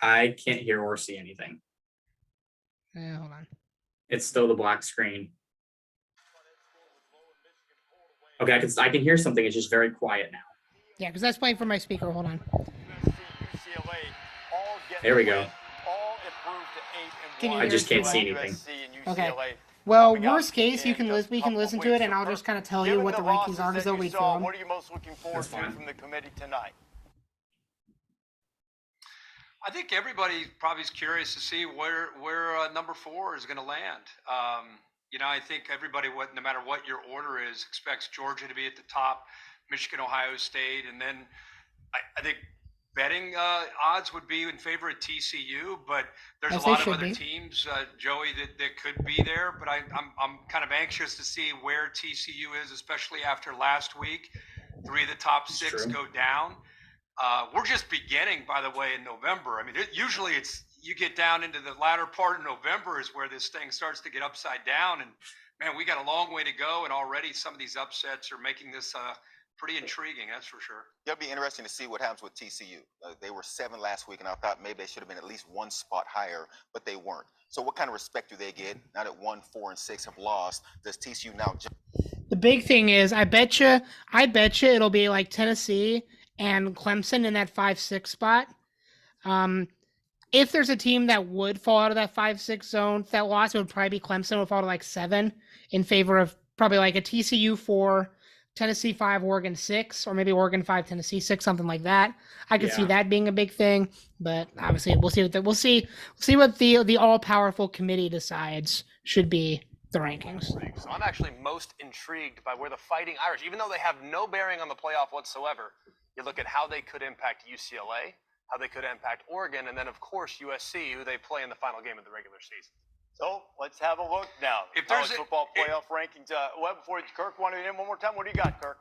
I can't hear or see anything. Hold on. It's still the black screen. Okay, I can hear something. It's just very quiet now. Yeah, because that's playing from my speaker. Hold on. There we go. Can you I just can't see anything. Okay. Well, worst case, we can listen to it, and I'll just kind of tell you what the rankings are, because they'll read through them. What are you most looking forward to from the committee tonight? I think everybody probably is curious to see where number 4 is going to land. I think everybody, no matter what your order is, expects Georgia to be at the top, Michigan, Ohio State, and then I think betting odds would be in favor of TCU, but there's a lot of other teams, Joey, that could be there. But I'm kind of anxious to see where TCU is, especially after last week. 3 of the top 6 go down. We're just beginning, by the way, in November. I mean, usually you get down into the latter part of November is where this thing starts to get upside down. And man, we got a long way to go. And already some of these upsets are making this pretty intriguing. That's for sure. It'll be interesting to see what happens with TCU. They were 7 last week, and I thought maybe they should have been at least 1 spot higher, but they weren't. So what kind of respect do they get now that 1, 4, and 6 have lost? Does TCU now jump? The big thing is, I bet you it'll be like Tennessee and Clemson in that 5-6 spot. If there's a team that would fall out of that 5-6 zone, that loss, it would probably be Clemson. It would fall to like 7 in favor of probably like a TCU 4, Tennessee 5, Oregon 6, or maybe Oregon 5, Tennessee 6, something like that. I could see Yeah. that being a big thing, but obviously we'll see what the all-powerful committee decides should be the rankings. So I'm actually most intrigued by where the Fighting Irish, even though they have no bearing on the playoff whatsoever, you look at how they could impact UCLA, how they could impact Oregon, and then of course USC, who they play in the final game of the regular season. So let's have a look now. If there's College football playoff rankings. Before Kirk, want to hit him one more time? What do you got, Kirk?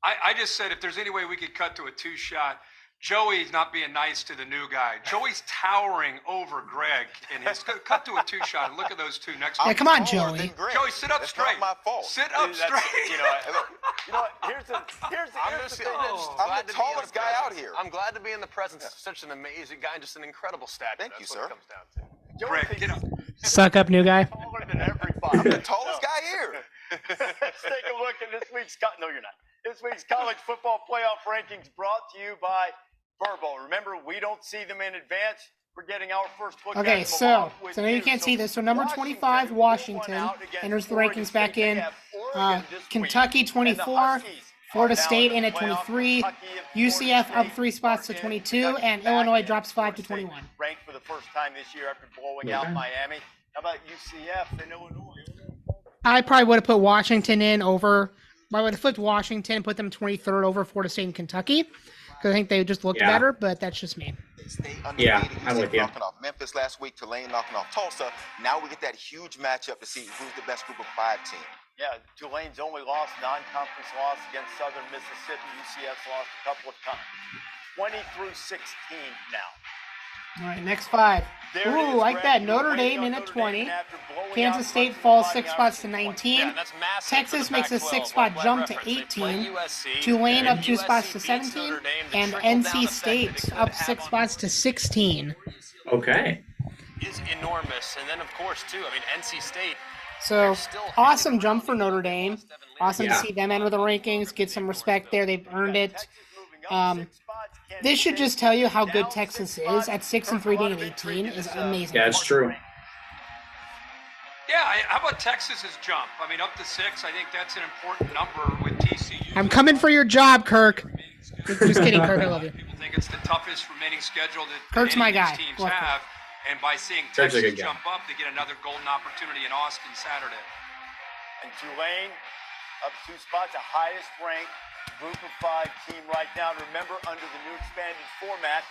I just said if there's any way we could cut to a 2-shot, Joey's not being nice to the new guy. Joey's towering over Greg, and his cut to a 2-shot. And look at those two next. Yeah, come on, Joey. Joey, sit up That's straight. not my fault. Sit up straight. You know what? Here's the thing. I'm the tallest guy out here. I'm glad to be in the presence of such an amazing guy and just an incredible stature. Thank you, That's sir. what it comes down to. Greg, get up. Suck up, new guy. Taller than everybody. I'm the tallest guy here. Let's take a look at this week's no, you're not. This week's college football playoff rankings brought to you by Verbo. Remember, we don't see them in advance. We're getting our first look at them. Okay, so now you can't see this. So number 25, Washington, enters the rankings back in. Kentucky 24, Florida State in at 23, UCF up 3 spots to 22, and Illinois drops 5 to 21. Ranked for the first time this year after blowing out Miami. How about UCF and Illinois? I probably would have put Washington in over. I would have flipped Washington and put them 23rd over Florida State and Kentucky because I think they just looked better, but that's just me. Yeah, I'm with you. Knocking off Memphis last week, Tulane knocking off Tulsa. Now we get that huge matchup to see who's the best group of 5 team. Yeah, Tulane's only lost non-conference loss against Southern Mississippi. UCF's lost a couple of times. 20 through 16 now. All right, next 5. Ooh, like that. Notre Dame in at 20. Kansas State falls 6 spots to 19. Yeah, that's massive. Texas makes a 6-spot jump to 18. Tulane up 2 spots to 17. And NC State up 6 spots to 16. Okay. Is enormous. And then, of course, too, I mean, NC State. So, awesome jump for Notre Dame. Awesome to see them enter the rankings, get some respect there. They've earned it. This should just tell you how good Texas is. At 6-3 being at 18 is amazing. Yeah, it's true. Yeah, how about Texas's jump? I mean, up to 6. I think that's an important number with TCU. I'm coming for your job, Kirk. Just kidding, Kirk. I love you. People think it's the toughest remaining schedule that Kirk's any my of guy. these teams Love have. And by seeing Kirk's a Texas good guy. jump up, they get another golden opportunity in Austin Saturday. And Tulane up 2 spots, the highest ranked group of 5 team right now. Remember, under the new expanded format,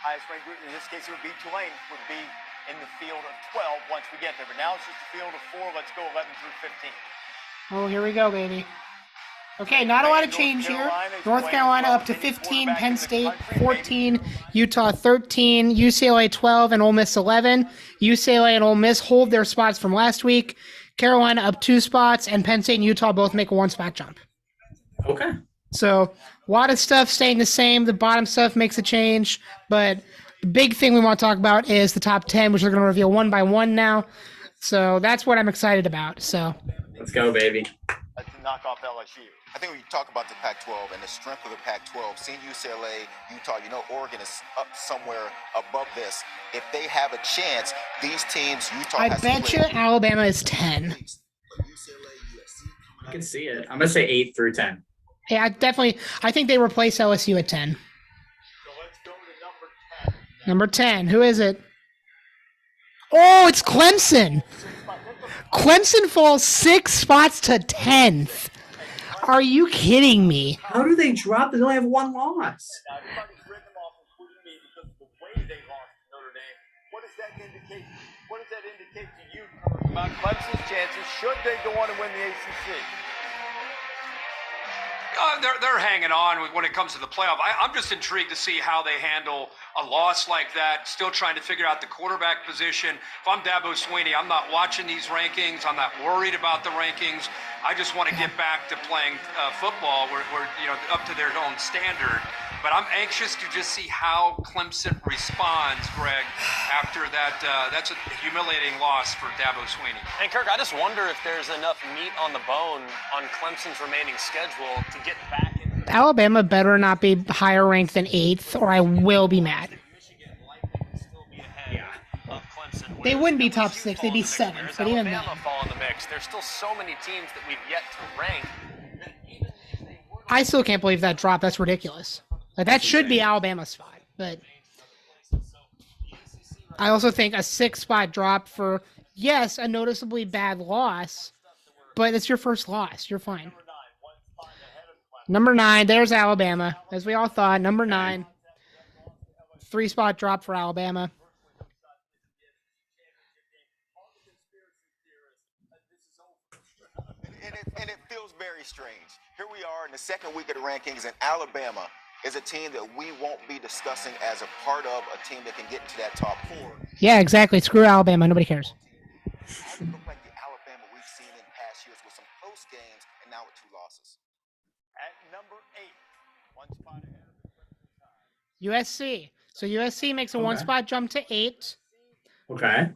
highest ranked group, in this case it would be Tulane, would be in the field of 12 once we get there. But now it's just a field of 4. Let's go 11 through 15. Oh, here we go, baby. Okay, not a lot of change here. North Carolina up to 15, Penn State 14, Utah 13, UCLA 12, and Ole Miss 11. UCLA and Ole Miss hold their spots from last week. Carolina up 2 spots, and Penn State and Utah both make a 1-spot jump. Okay. So a lot of stuff staying the same. The bottom stuff makes a change, but the big thing we want to talk about is the top 10, which we're going to reveal one by one now. So that's what I'm excited about. So Let's go, baby. That's to knock off LSU. I think when you talk about the Pac-12 and the strength of the Pac-12, seeing UCLA, Utah, Oregon is up somewhere above this. If they have a chance, these teams, Utah I has bet to you play. Alabama is 10. I can see it. I'm going to say 8 through 10. Yeah, I think they replace LSU at 10. So let's go to number 10. Number 10, who is it? Oh, it's Clemson. Clemson falls 6 spots to 10th. Are you kidding me? How do they drop? They only have 1 loss. Now, everybody's written them off, including me, because of the way they lost to Notre Dame. What does that indicate? What does that indicate to you about Clemson's chances? Should they go on and win the ACC? They're hanging on when it comes to the playoff. I'm just intrigued to see how they handle a loss like that, still trying to figure out the quarterback position. If I'm Dabo Swinney, I'm not watching these rankings. I'm not worried about the rankings. I just want to get back to playing football where up to their own standard. But I'm anxious to just see how Clemson responds, Greg, after that. That's a humiliating loss for Dabo Swinney. And Kirk, I just wonder if there's enough meat on the bone on Clemson's remaining schedule to get back into the Alabama better not be higher ranked than 8th, or I will be mad. Michigan likely to still be ahead of Clemson. They wouldn't be top LSU 6, fall they'd be in the mix, 7th, whereas but even Alabama then. fall in the mix. There's still so many teams that we've yet to rank I still can't believe that drop. That's ridiculous. Like, that should be Alabama's spot. But I also think a 6-spot drop for, yes, a noticeably bad loss, but it's your first loss. You're fine. Number 9, there's Alabama, as we all thought. Number 9, 3-spot drop for Alabama. And it feels very strange. Here we are in the second week of the rankings, and Alabama is a team that we won't be discussing as a part of a team that can get into that top 4. Yeah, exactly. Screw Alabama. Nobody cares. It look like the Alabama we've seen in past years with some close games and now with 2 losses. At number 8, 1 spot ahead of the USC. So USC makes a 1-spot jump to 8. Okay.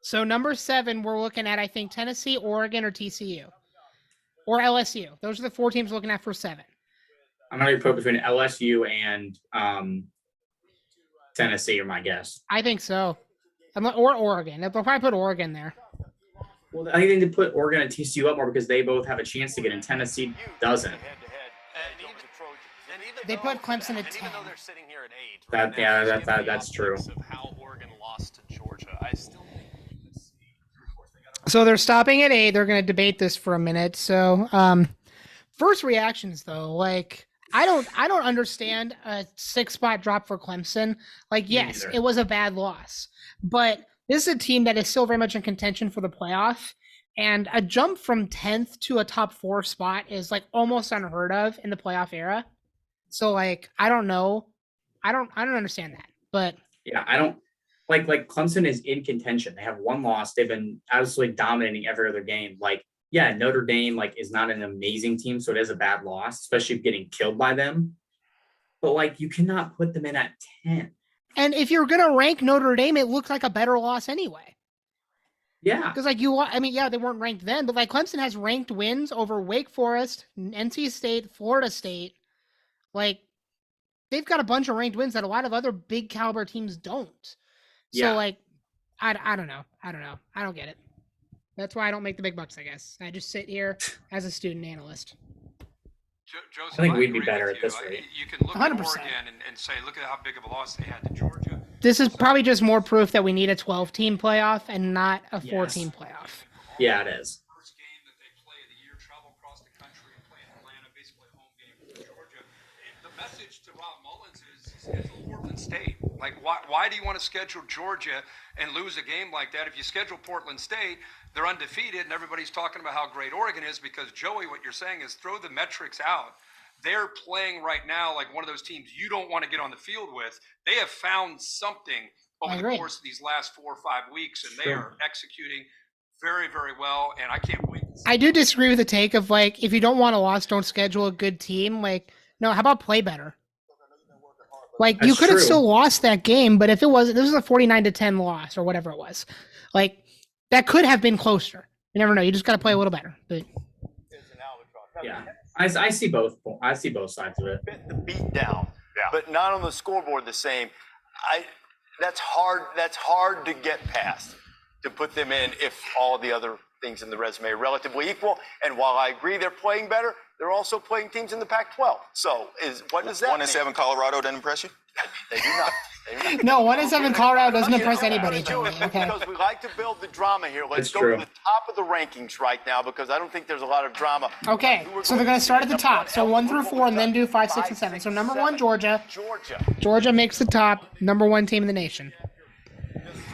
So number 7, we're looking at, I think, Tennessee, Oregon, or TCU. Or LSU. Those are the 4 teams we're looking at for 7. I'm going to put between LSU and Tennessee, are my guess. I think so. Or Oregon. They'll probably put Oregon there. Well, I think they put Oregon and TCU up more because they both have a chance to get in. Tennessee doesn't. They put Clemson at 10. Even though they're sitting here at 8. That's true. Of how Oregon lost to Georgia, I still think So they're stopping at 8. They're going to debate this for a minute. So first reactions, though, like, I don't understand a 6-spot drop for Clemson. Like, yes, it was a bad loss, but this is a team that is still very much in contention for the playoff, and a jump from 10th to a top 4 spot is like almost unheard of in the playoff era. So, like, I don't know. I don't understand that, but yeah, I don't like Clemson is in contention. They have 1 loss. They've been absolutely dominating every other game. Like, yeah, Notre Dame is not an amazing team, so it is a bad loss, especially getting killed by them. But you cannot put them in at 10. And if you're gonna rank Notre Dame, it looks like a better loss anyway. Yeah, because they weren't ranked then, but Clemson has ranked wins over Wake Forest, NC State, Florida State. They've got a bunch of ranked wins that a lot of other big caliber teams don't. So I don't know. I don't get it. That's why I don't make the big bucks, I guess. I just sit here as a student analyst. Joseph, I think we'd be agree better with at this you. rate. You can look at 100%. Oregon and say, look at how big of a loss they had to Georgia. This is probably just more proof that we need a 12-team playoff and not a 4-team playoff. Yeah, it is. First game that they play of the year, travel across the country and play in Atlanta, basically a home game for Georgia. The message to Rob Mullins is schedule Portland State. Why do you want to schedule Georgia and lose a game like that? If you schedule Portland State, they're undefeated, and everybody's talking about how great Oregon is because, Joey, what you're saying is throw the metrics out. They're playing right now like one of those teams you don't want to get on the field with. They have found something over the course of these last 4 or 5 weeks, and they are executing very, very well, and I can't wait. I do disagree with the take of, if you don't want a loss, don't schedule a good team. No, how about play better? You could have still lost that game, but if this was a 49-10 loss or whatever it was, that could have been closer. You never know. You just got to play a little better. But yeah, I see both. I see both sides of it. The beat down, but not on the scoreboard the same. That's hard. That's hard to get past, to put them in if all the other things in the resume are relatively equal. And while I agree they're playing better, they're also playing teams in the Pac-12. So what does that mean? 1-7 Colorado doesn't impress you? They do not. No, 1-7 Colorado doesn't impress anybody. Because we like to build the drama here. Let's go to the top of the rankings right now because I don't think there's a lot of drama. Okay, so they're going to start at the top. So 1 through 4 and then do 5, 6, and 7. So number 1, Georgia. Georgia makes the top. Number 1 team in the nation.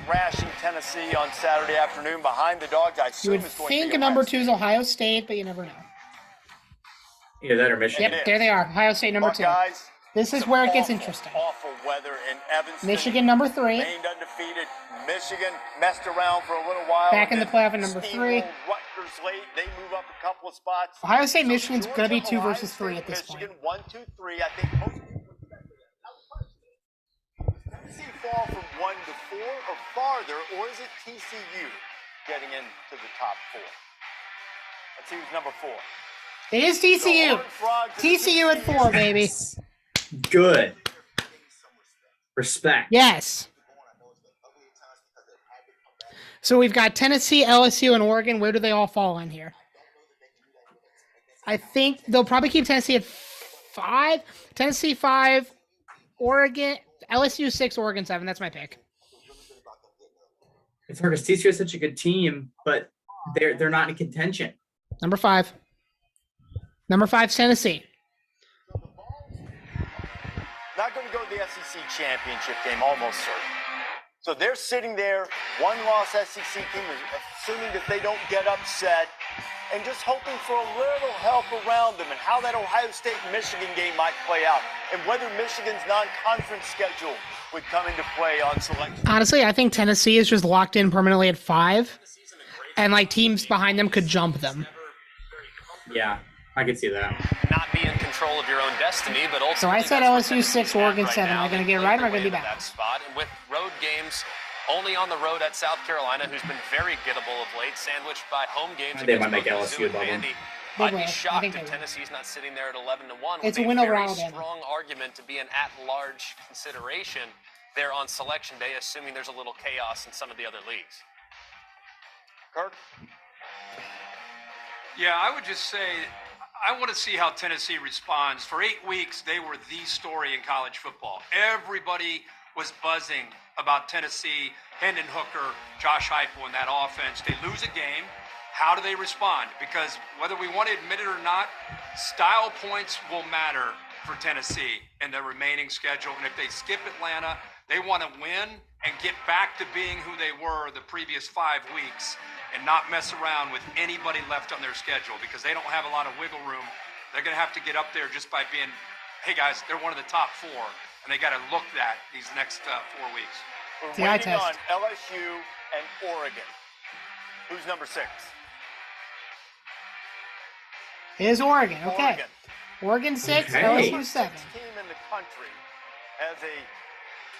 Thrashing Tennessee on Saturday afternoon behind the Dogs. I assume you would think number 2 is Ohio State, but you never know. Either that or Michigan. Yep, there they are. Ohio State number 2. This is where it gets interesting. Awful weather in Evanston. Michigan number 3. Remained undefeated. Michigan messed around for a little while. Back in the playoff at number 3. Rutgers late. They move up a couple of spots. Ohio State, Michigan's going to be 2 versus 3 at this point. Michigan 1, 2, 3. I think most Tennessee fall from 1 to 4 or farther, or is it TCU getting into the top 4? Let's see who's number 4. It is TCU. TCU at 4, baby. Good. Respect. Yes. So we've got Tennessee, LSU, and Oregon. Where do they all fall in here? I think they'll probably keep Tennessee at 5, Tennessee 5, Oregon, LSU 6, Oregon 7. That's my pick. It's hard because TCU is such a good team, but they're not in contention. Number 5. Number 5, Tennessee. Not going to go to the SEC championship game, almost certain. So they're sitting there, one-loss SEC team, assuming that they don't get upset, and just hoping for a little help around them and how that Ohio State-Michigan game might play out, and whether Michigan's non-conference schedule would come into play on selection. Honestly, I think Tennessee is just locked in permanently at 5, and like teams behind them could jump them. Yeah, I could see that. Not be in control of your own destiny, but ultimately. So I said that's LSU 6, Oregon 7. Am I going to get it right or am I going to be that bad? spot? And with road games only on the road at South Carolina, who's been very gettable of late, sandwiched by home games. They might make against LSU Mizzou and above them. Vandy. I'd will. be I shocked think they if will. Tennessee's not sitting there at 11-1. It's with a win over very Alabama. strong argument to be an at-large consideration there on selection day, assuming there's a little chaos in some of the other leagues. Kirk? Yeah, I would just say I want to see how Tennessee responds. For 8 weeks, they were the story in college football. Everybody was buzzing about Tennessee, Hendon Hooker, Josh Heupel in that offense. They lose a game. How do they respond? Because whether we want to admit it or not, style points will matter for Tennessee in their remaining schedule. And if they skip Atlanta, they want to win and get back to being who they were the previous 5 weeks and not mess around with anybody left on their schedule because they don't have a lot of wiggle room. They're going to have to get up there just by being, hey guys, they're one of the top 4, and they got to look that these next 4 weeks. We're The eye waiting test. on LSU and Oregon. Who's number 6? It is Oregon. Okay. Oregon. Oregon 6, Okay. LSU 7. Team in the country has a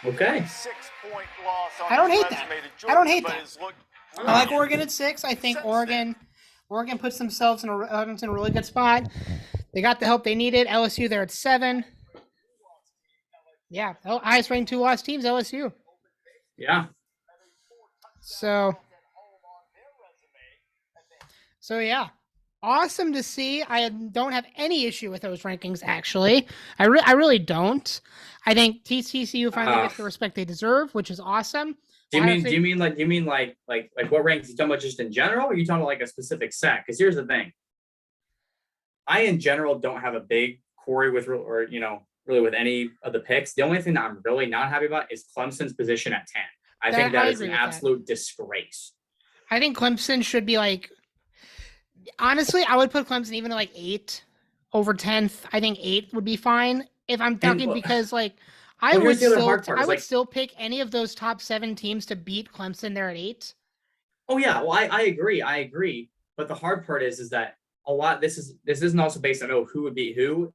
Okay. 6-point loss on I don't its hate that. resume to I don't Georgia, hate but that. has looked I like Oregon at 6. I think Since Oregon puts themselves in a really good spot. They got the help they needed. LSU there at 7. Yeah, highest ranked 2-loss teams, LSU. Yeah. So yeah, awesome to see. I don't have any issue with those rankings. Actually, I really don't. I think TCU finally gets the respect they deserve, which is awesome. Do you mean like what ranks? You talking about just in general, or you talking about like a specific set? Because here's the thing. I in general don't have a big quarry with really with any of the picks. The only thing that I'm really not happy about is Clemson's position at 10. I think that is an absolute disgrace. I think Clemson should be like, honestly, I would put Clemson even at like 8 over 10th. I think 8 would be fine if I'm talking because like I would still pick any of those top 7 teams to beat Clemson there at 8. Oh yeah, well I agree. But the hard part is that a lot this isn't also based on who would beat who.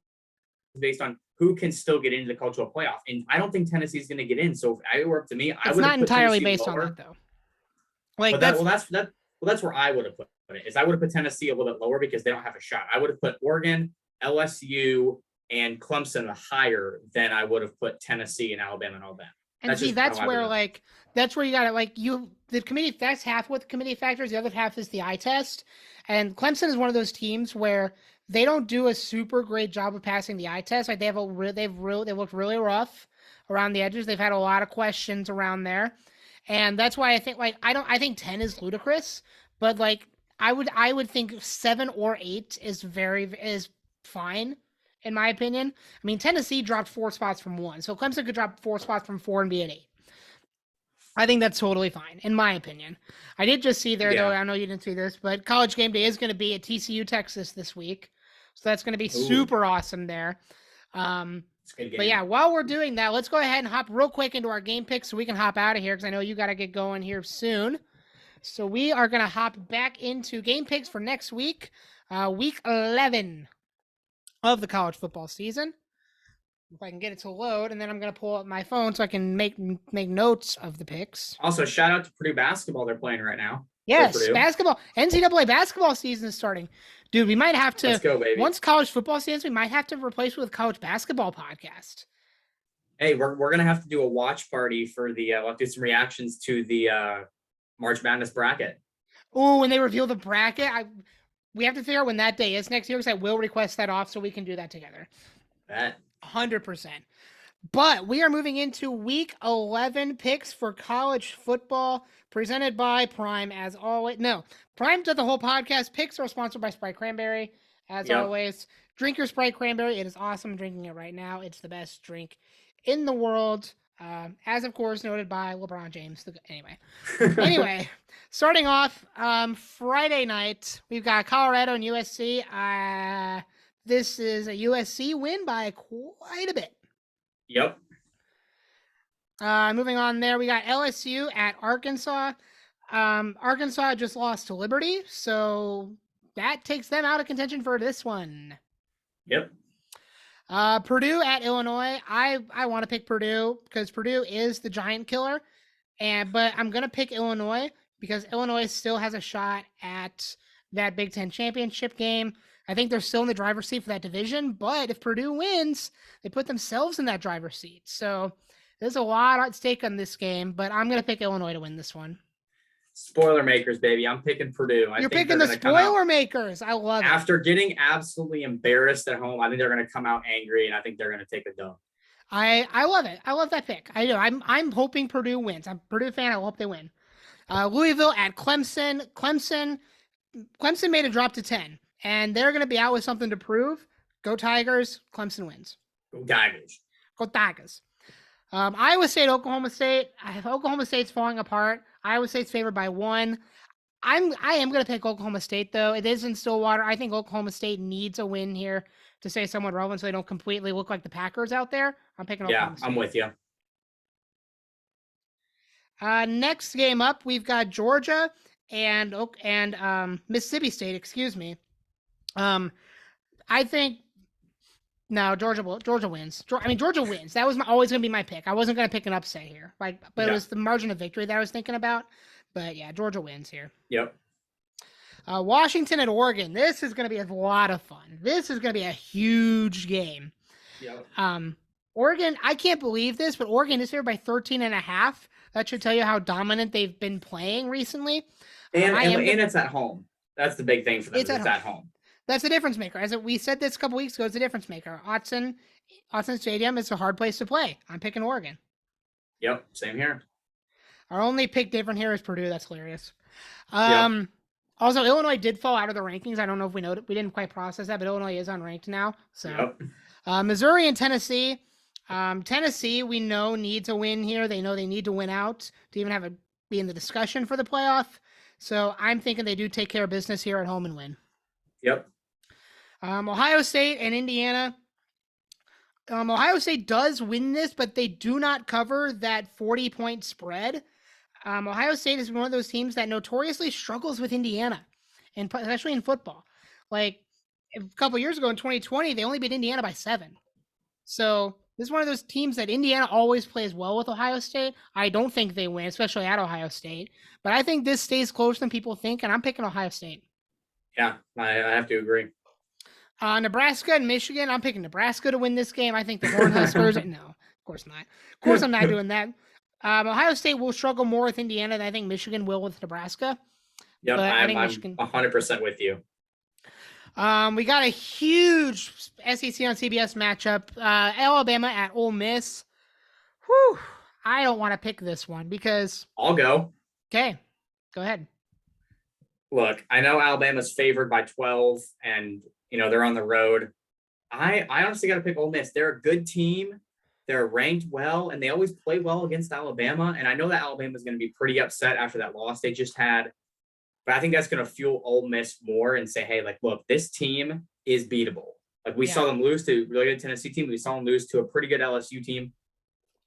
It's based on who can still get into the cultural playoff, and I don't think Tennessee's going to get in. So if it were up to me, I would. It's not entirely based on that though. Like that's where I would have put it. Is I would have put Tennessee a little bit lower because they don't have a shot. I would have put Oregon, LSU, and Clemson higher than I would have put Tennessee and Alabama and all that. And that's where you got to the committee. That's half what the committee factors. The other half is the eye test. And Clemson is one of those teams where they don't do a super great job of passing the eye test. Like they've looked really rough around the edges. They've had a lot of questions around there, and that's why I think I think 10 is ludicrous, but like I would think 7 or 8 is fine in my opinion. I mean Tennessee dropped 4 spots from 1, so Clemson could drop 4 spots from 4 and be at 8. I think that's totally fine, in my opinion. I did just see there, though, I know you didn't see this, but College Game Day is going to be at TCU, Texas this week. So that's going to be super awesome there. But yeah, while we're doing that, let's go ahead and hop real quick into our game picks so we can hop out of here because I know you got to get going here soon. So we are going to hop back into game picks for next week, week 11 of the college football season. If I can get it to load, and then I'm going to pull up my phone so I can make notes of the picks. Also, shout out to Purdue basketball. They're playing right now. Yes, basketball. NCAA basketball season is starting. Dude, we might have to. Let's go, baby. Once college football season, we might have to replace it with college basketball podcast. Hey, we're going to have to do a watch party for the, we'll have to do some reactions to the March Madness bracket. Oh, when they reveal the bracket, we have to figure out when that day is next year because I will request that off so we can do that together. That 100%. But we are moving into week 11 picks for college football presented by Prime as always. No, Prime does the whole podcast. Picks are sponsored by Sprite Cranberry as always. Drink your Sprite Cranberry. It is awesome. I'm drinking it right now. It's the best drink in the world. As of course noted by LeBron James. Anyway, starting off Friday night, we've got Colorado and USC. This is a USC win by quite a bit. Yep. Moving on there, we got LSU at Arkansas. Arkansas just lost to Liberty, so that takes them out of contention for this one. Yep. Purdue at Illinois. I want to pick Purdue because Purdue is the giant killer, but I'm gonna pick Illinois because Illinois still has a shot at that Big Ten championship game. I think they're still in the driver's seat for that division, but if Purdue wins, they put themselves in that driver's seat. So there's a lot at stake on this game, but I'm going to pick Illinois to win this one. Spoiler makers, baby. I'm picking Purdue. You're picking the spoiler makers. I love it. After getting absolutely embarrassed at home, I think they're going to come out angry, and I think they're going to take a dub. I love it. I love that pick. I know. I'm hoping Purdue wins. I'm a Purdue fan. I hope they win. Louisville at Clemson. Clemson made a drop to 10. And they're going to be out with something to prove. Go Tigers. Clemson wins. Go Tigers. Go Tigers. Iowa State, Oklahoma State. Oklahoma State's falling apart. Iowa State's favored by 1. I am going to pick Oklahoma State, though. It is in Stillwater. I think Oklahoma State needs a win here to stay somewhat relevant so they don't completely look like the Packers out there. I'm picking Oklahoma State. I'm with you. Next game up, we've got Georgia and Mississippi State, excuse me. I think Georgia wins. Georgia wins. That was always going to be my pick. I wasn't going to pick an upset here, but it was the margin of victory that I was thinking about. But yeah, Georgia wins here. Yep. Washington at Oregon. This is going to be a lot of fun. This is going to be a huge game. Yep. Oregon, I can't believe this, but Oregon is here by 13.5. That should tell you how dominant they've been playing recently. And it's at home. That's the big thing for them. It's at home. That's the difference maker. As we said this a couple weeks ago, it's the difference maker. Autzen Stadium is a hard place to play. I'm picking Oregon. Yep, same here. Our only pick different here is Purdue. That's hilarious. Yep. Also, Illinois did fall out of the rankings. I don't know if we didn't quite process that, but Illinois is unranked now. So, yep. Missouri and Tennessee. Tennessee, we know, needs a win here. They know they need to win out to even be in the discussion for the playoff. So I'm thinking they do take care of business here at home and win. Yep. Ohio State and Indiana. Ohio State does win this, but they do not cover that 40-point spread. Ohio State is one of those teams that notoriously struggles with Indiana, and especially in football. Like a couple years ago in 2020, they only beat Indiana by 7. So this is one of those teams that Indiana always plays well with Ohio State. I don't think they win, especially at Ohio State. But I think this stays closer than people think, and I'm picking Ohio State. Yeah, I have to agree. Nebraska and Michigan. I'm picking Nebraska to win this game. I think the Cornhuskers. No, of course not. Of course, I'm not doing that. Ohio State will struggle more with Indiana than I think Michigan will with Nebraska. Yep, I'm 100% with you. We got a huge SEC on CBS matchup. Alabama at Ole Miss. Whew. I don't want to pick this one because I'll go. Okay, go ahead. Look, I know Alabama's favored by 12, and they're on the road. I honestly got to pick Ole Miss. They're a good team. They're ranked well, and they always play well against Alabama. And I know that Alabama's going to be pretty upset after that loss they just had. But I think that's going to fuel Ole Miss more and say, hey, look, this team is beatable. We saw them lose to a really good Tennessee team. We saw them lose to a pretty good LSU team.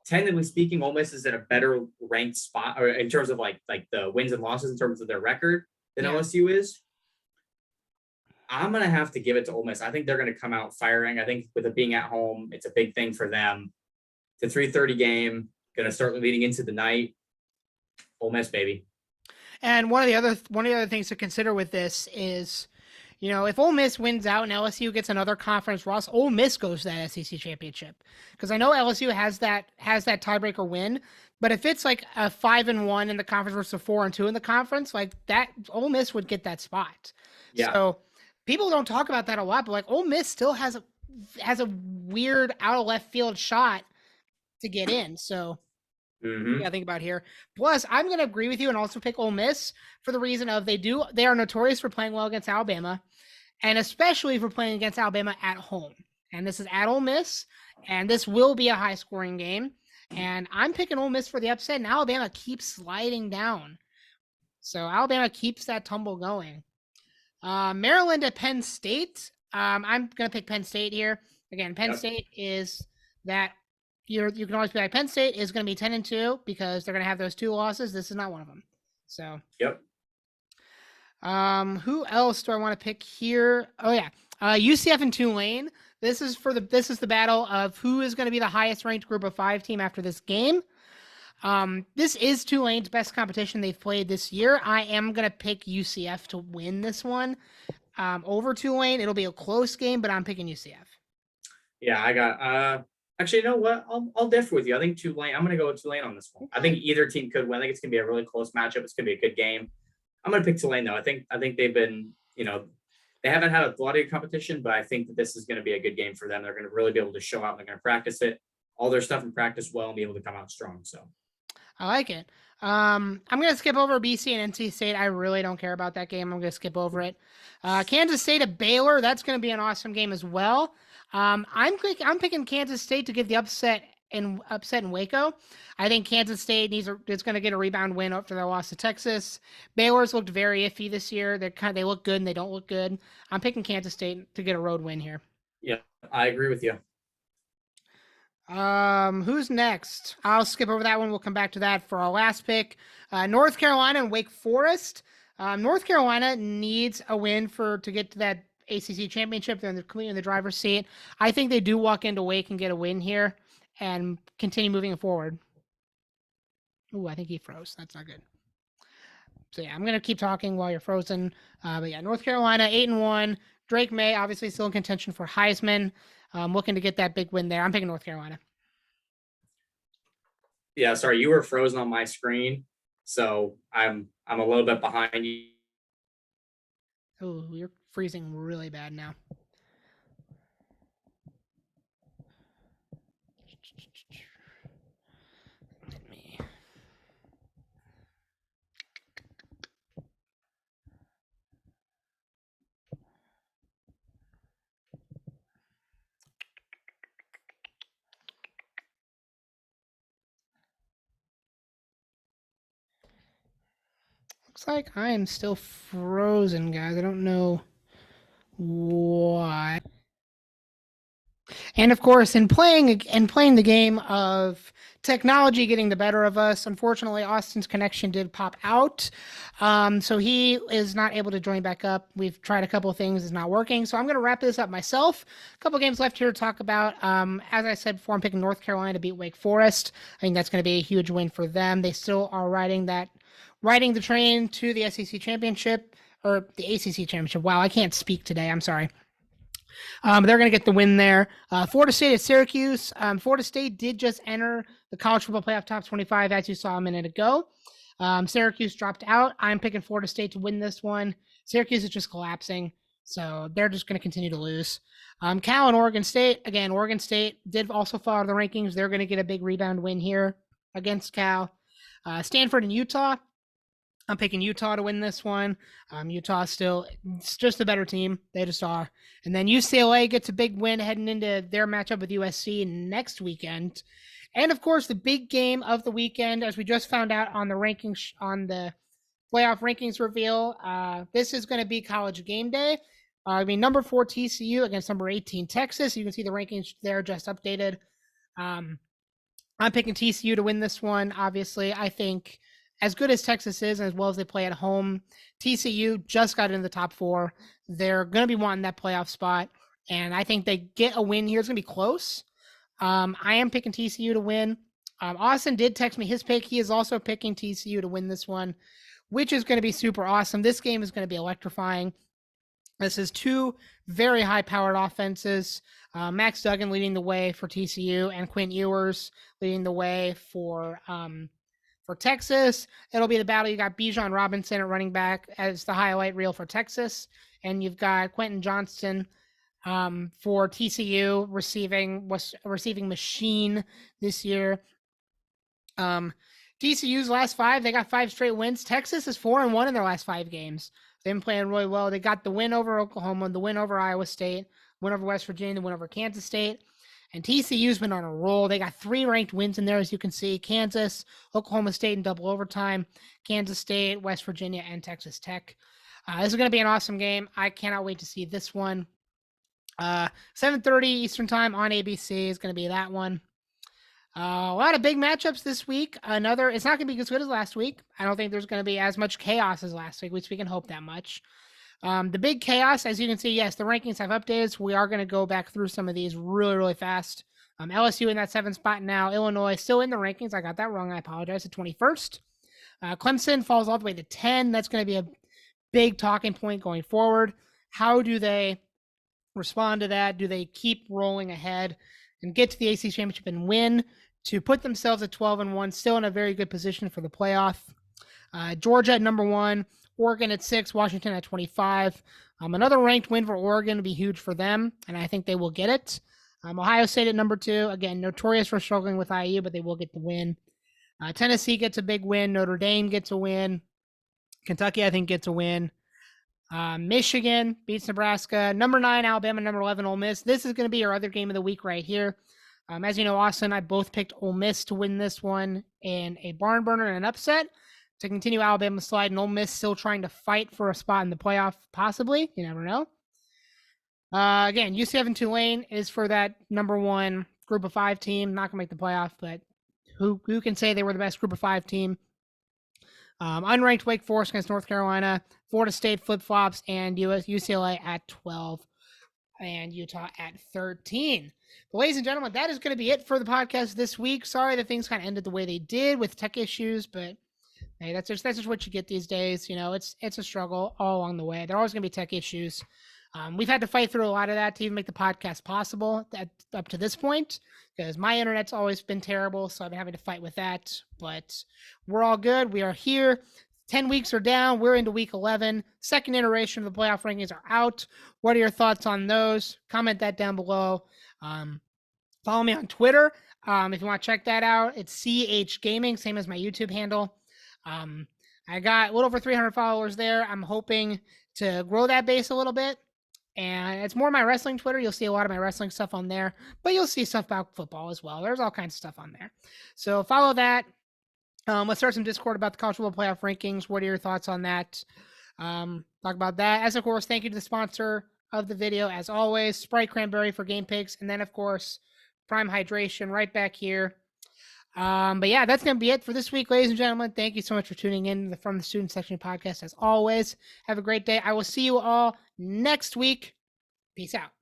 Technically speaking, Ole Miss is at a better ranked spot or in terms of like the wins and losses in terms of their record than LSU is. I'm going to have to give it to Ole Miss. I think they're going to come out firing. I think with it being at home, it's a big thing for them. It's a 3:30 game, going to start leading into the night. Ole Miss, baby. And one of the other things to consider with this is, if Ole Miss wins out and LSU gets another conference loss, Ole Miss goes to that SEC championship. Because I know LSU has that tiebreaker win, but if it's like a 5-1 in the conference versus a 4-2 in the conference, like that, Ole Miss would get that spot. Yeah. So people don't talk about that a lot, but Ole Miss still has has a weird out of left field shot to get in. So Mhm. yeah, think about here. Plus, I'm going to agree with you and also pick Ole Miss for the reason of they are notorious for playing well against Alabama, and especially for playing against Alabama at home. And this is at Ole Miss, and this will be a high scoring game. And I'm picking Ole Miss for the upset, and Alabama keeps sliding down. So Alabama keeps that tumble going. Maryland at Penn State. I'm going to pick Penn State here. Again, Penn State is that you can always be like Penn State is going to be 10-2 because they're going to have those 2 losses. This is not one of them. So Yep. Who else do I want to pick here? Oh yeah, UCF and Tulane. This is the battle of who is going to be the highest ranked Group of 5 team after this game. This is Tulane's best competition they've played this year. I am going to pick UCF to win this one over Tulane. It'll be a close game, but I'm picking UCF. Yeah, I got. Actually, you know what? I'll differ with you. I think Tulane. I'm going to go with Tulane on this one. I think either team could win. I think it's going to be a really close matchup. It's going to be a good game. I'm going to pick Tulane though. I think they've been, they haven't had a lot of competition, but I think that this is going to be a good game for them. They're going to really be able to show out. They're going to practice it, all their stuff in practice well, and be able to come out strong. So. I like it. I'm going to skip over BC and NC State. I really don't care about that game. I'm going to skip over it. Kansas State at Baylor. That's going to be an awesome game as well. I'm picking Kansas State to get the upset in Waco. I think Kansas State is going to get a rebound win after their loss to Texas. Baylor's looked very iffy this year. They look good and they don't look good. I'm picking Kansas State to get a road win here. Yeah, I agree with you. Who's next? I'll skip over that one. We'll come back to that for our last pick. North Carolina and Wake Forest. North Carolina needs a win to get to that ACC championship. They're in the driver's seat. I think they do walk into Wake and get a win here and continue moving forward. Ooh, I think he froze. That's not good. So yeah, I'm gonna keep talking while you're frozen. But yeah, North Carolina 8-1. Drake May obviously still in contention for Heisman. Looking to get that big win there. I'm picking North Carolina. Yeah, sorry, you were frozen on my screen, so I'm a little bit behind you. Oh, you're freezing really bad now. Let me. Looks like I am still frozen, guys. I don't know why. And of course, in playing the game of technology getting the better of us, unfortunately, Austin's connection did pop out. So he is not able to join back up. We've tried a couple of things, it's not working. So I'm going to wrap this up myself. A couple games left here to talk about. As I said before, I'm picking North Carolina to beat Wake Forest. I think that's going to be a huge win for them. They still are riding the train to the SEC championship or the ACC championship. Wow, I can't speak today. I'm sorry. They're going to get the win there. Florida State at Syracuse. Florida State did just enter the college football playoff top 25, as you saw a minute ago. Syracuse dropped out. I'm picking Florida State to win this one. Syracuse is just collapsing, so they're just going to continue to lose. Cal and Oregon State. Again, Oregon State did also fall out of the rankings. They're going to get a big rebound win here against Cal. Stanford and Utah. I'm picking Utah to win this one. Utah still, it's just a better team. They just are. And then UCLA gets a big win heading into their matchup with USC next weekend. And of course, the big game of the weekend, as we just found out on the rankings, on the playoff rankings reveal, this is going to be College Game Day. Number 4 TCU against number 18 Texas. You can see the rankings there just updated. I'm picking TCU to win this one. Obviously, I think as good as Texas is, and as well as they play at home, TCU just got into the top 4. They're going to be wanting that playoff spot, and I think they get a win here. It's going to be close. I am picking TCU to win. Austin did text me his pick. He is also picking TCU to win this one, which is going to be super awesome. This game is going to be electrifying. This is 2 very high-powered offenses. Max Duggan leading the way for TCU, and Quinn Ewers leading the way for Texas. It'll be the battle. You got Bijan Robinson at running back as the highlight reel for Texas, and you've got Quentin Johnston for TCU, receiving machine this year. TCU's last 5, they got 5 straight wins. Texas is 4-1 in their last 5 games. They've been playing really well. They got the win over Oklahoma, the win over Iowa State, win over West Virginia, the win over Kansas State. And TCU's been on a roll. They got 3 ranked wins in there, as you can see. Kansas, Oklahoma State in double overtime, Kansas State, West Virginia, and Texas Tech. This is going to be an awesome game. I cannot wait to see this one. 7:30 Eastern time on ABC is going to be that one. A lot of big matchups this week. It's not going to be as good as last week. I don't think there's going to be as much chaos as last week, which we can hope that much. The big chaos, as you can see, yes, the rankings have updated. So we are going to go back through some of these really, really fast. LSU in that 7th spot now. Illinois still in the rankings. I got that wrong. I apologize. At 21st. Clemson falls all the way to 10. That's going to be a big talking point going forward. How do they respond to that? Do they keep rolling ahead and get to the ACC championship and win to put themselves at 12-1, still in a very good position for the playoff? Georgia at number 1, Oregon at 6, Washington at 25. Another ranked win for Oregon would be huge for them, and I think they will get it. Ohio State at number 2, again, notorious for struggling with IU, but they will get the win. Tennessee gets a big win. Notre Dame gets a win. Kentucky, I think, gets a win. Michigan beats Nebraska. Number 9, Alabama. Number 11, Ole Miss. This is going to be our other game of the week right here. As you know, Austin and I both picked Ole Miss to win this one in a barn burner and an upset to continue Alabama's slide, and Ole Miss still trying to fight for a spot in the playoff, possibly. You never know. Again, UCF and Tulane is for that number 1 group of 5 team. Not going to make the playoff, but who can say they were the best group of 5 team? Unranked Wake Forest against North Carolina, Florida State flip-flops, and UCLA at 12, and Utah at 13. But ladies and gentlemen, that is going to be it for the podcast this week. Sorry that things kind of ended the way they did with tech issues, but hey, that's just what you get these days. You know, it's a struggle all along the way. There are always going to be tech issues. We've had to fight through a lot of that to even make the podcast possible up to this point, because my internet's always been terrible, so I've been having to fight with that. But we're all good. We are here. 10 weeks are down. We're into week 11. Second iteration of the playoff rankings are out. What are your thoughts on those? Comment that down below. Follow me on Twitter if you want to check that out. It's CH Gaming, same as my YouTube handle. I got a little over 300 followers there. I'm hoping to grow that base a little bit. And it's more my wrestling Twitter. You'll see a lot of my wrestling stuff on there, but you'll see stuff about football as well. There's all kinds of stuff on there. So follow that. Let's start some Discord about the college football playoff rankings. What are your thoughts on that? Talk about that. As of course, thank you to the sponsor of the video, as always, Sprite Cranberry for game picks. And then of course, Prime Hydration right back here. But yeah, that's going to be it for this week, ladies and gentlemen. Thank you so much for tuning in from the Student Section podcast. As always, have a great day. I will see you all next week. Peace out.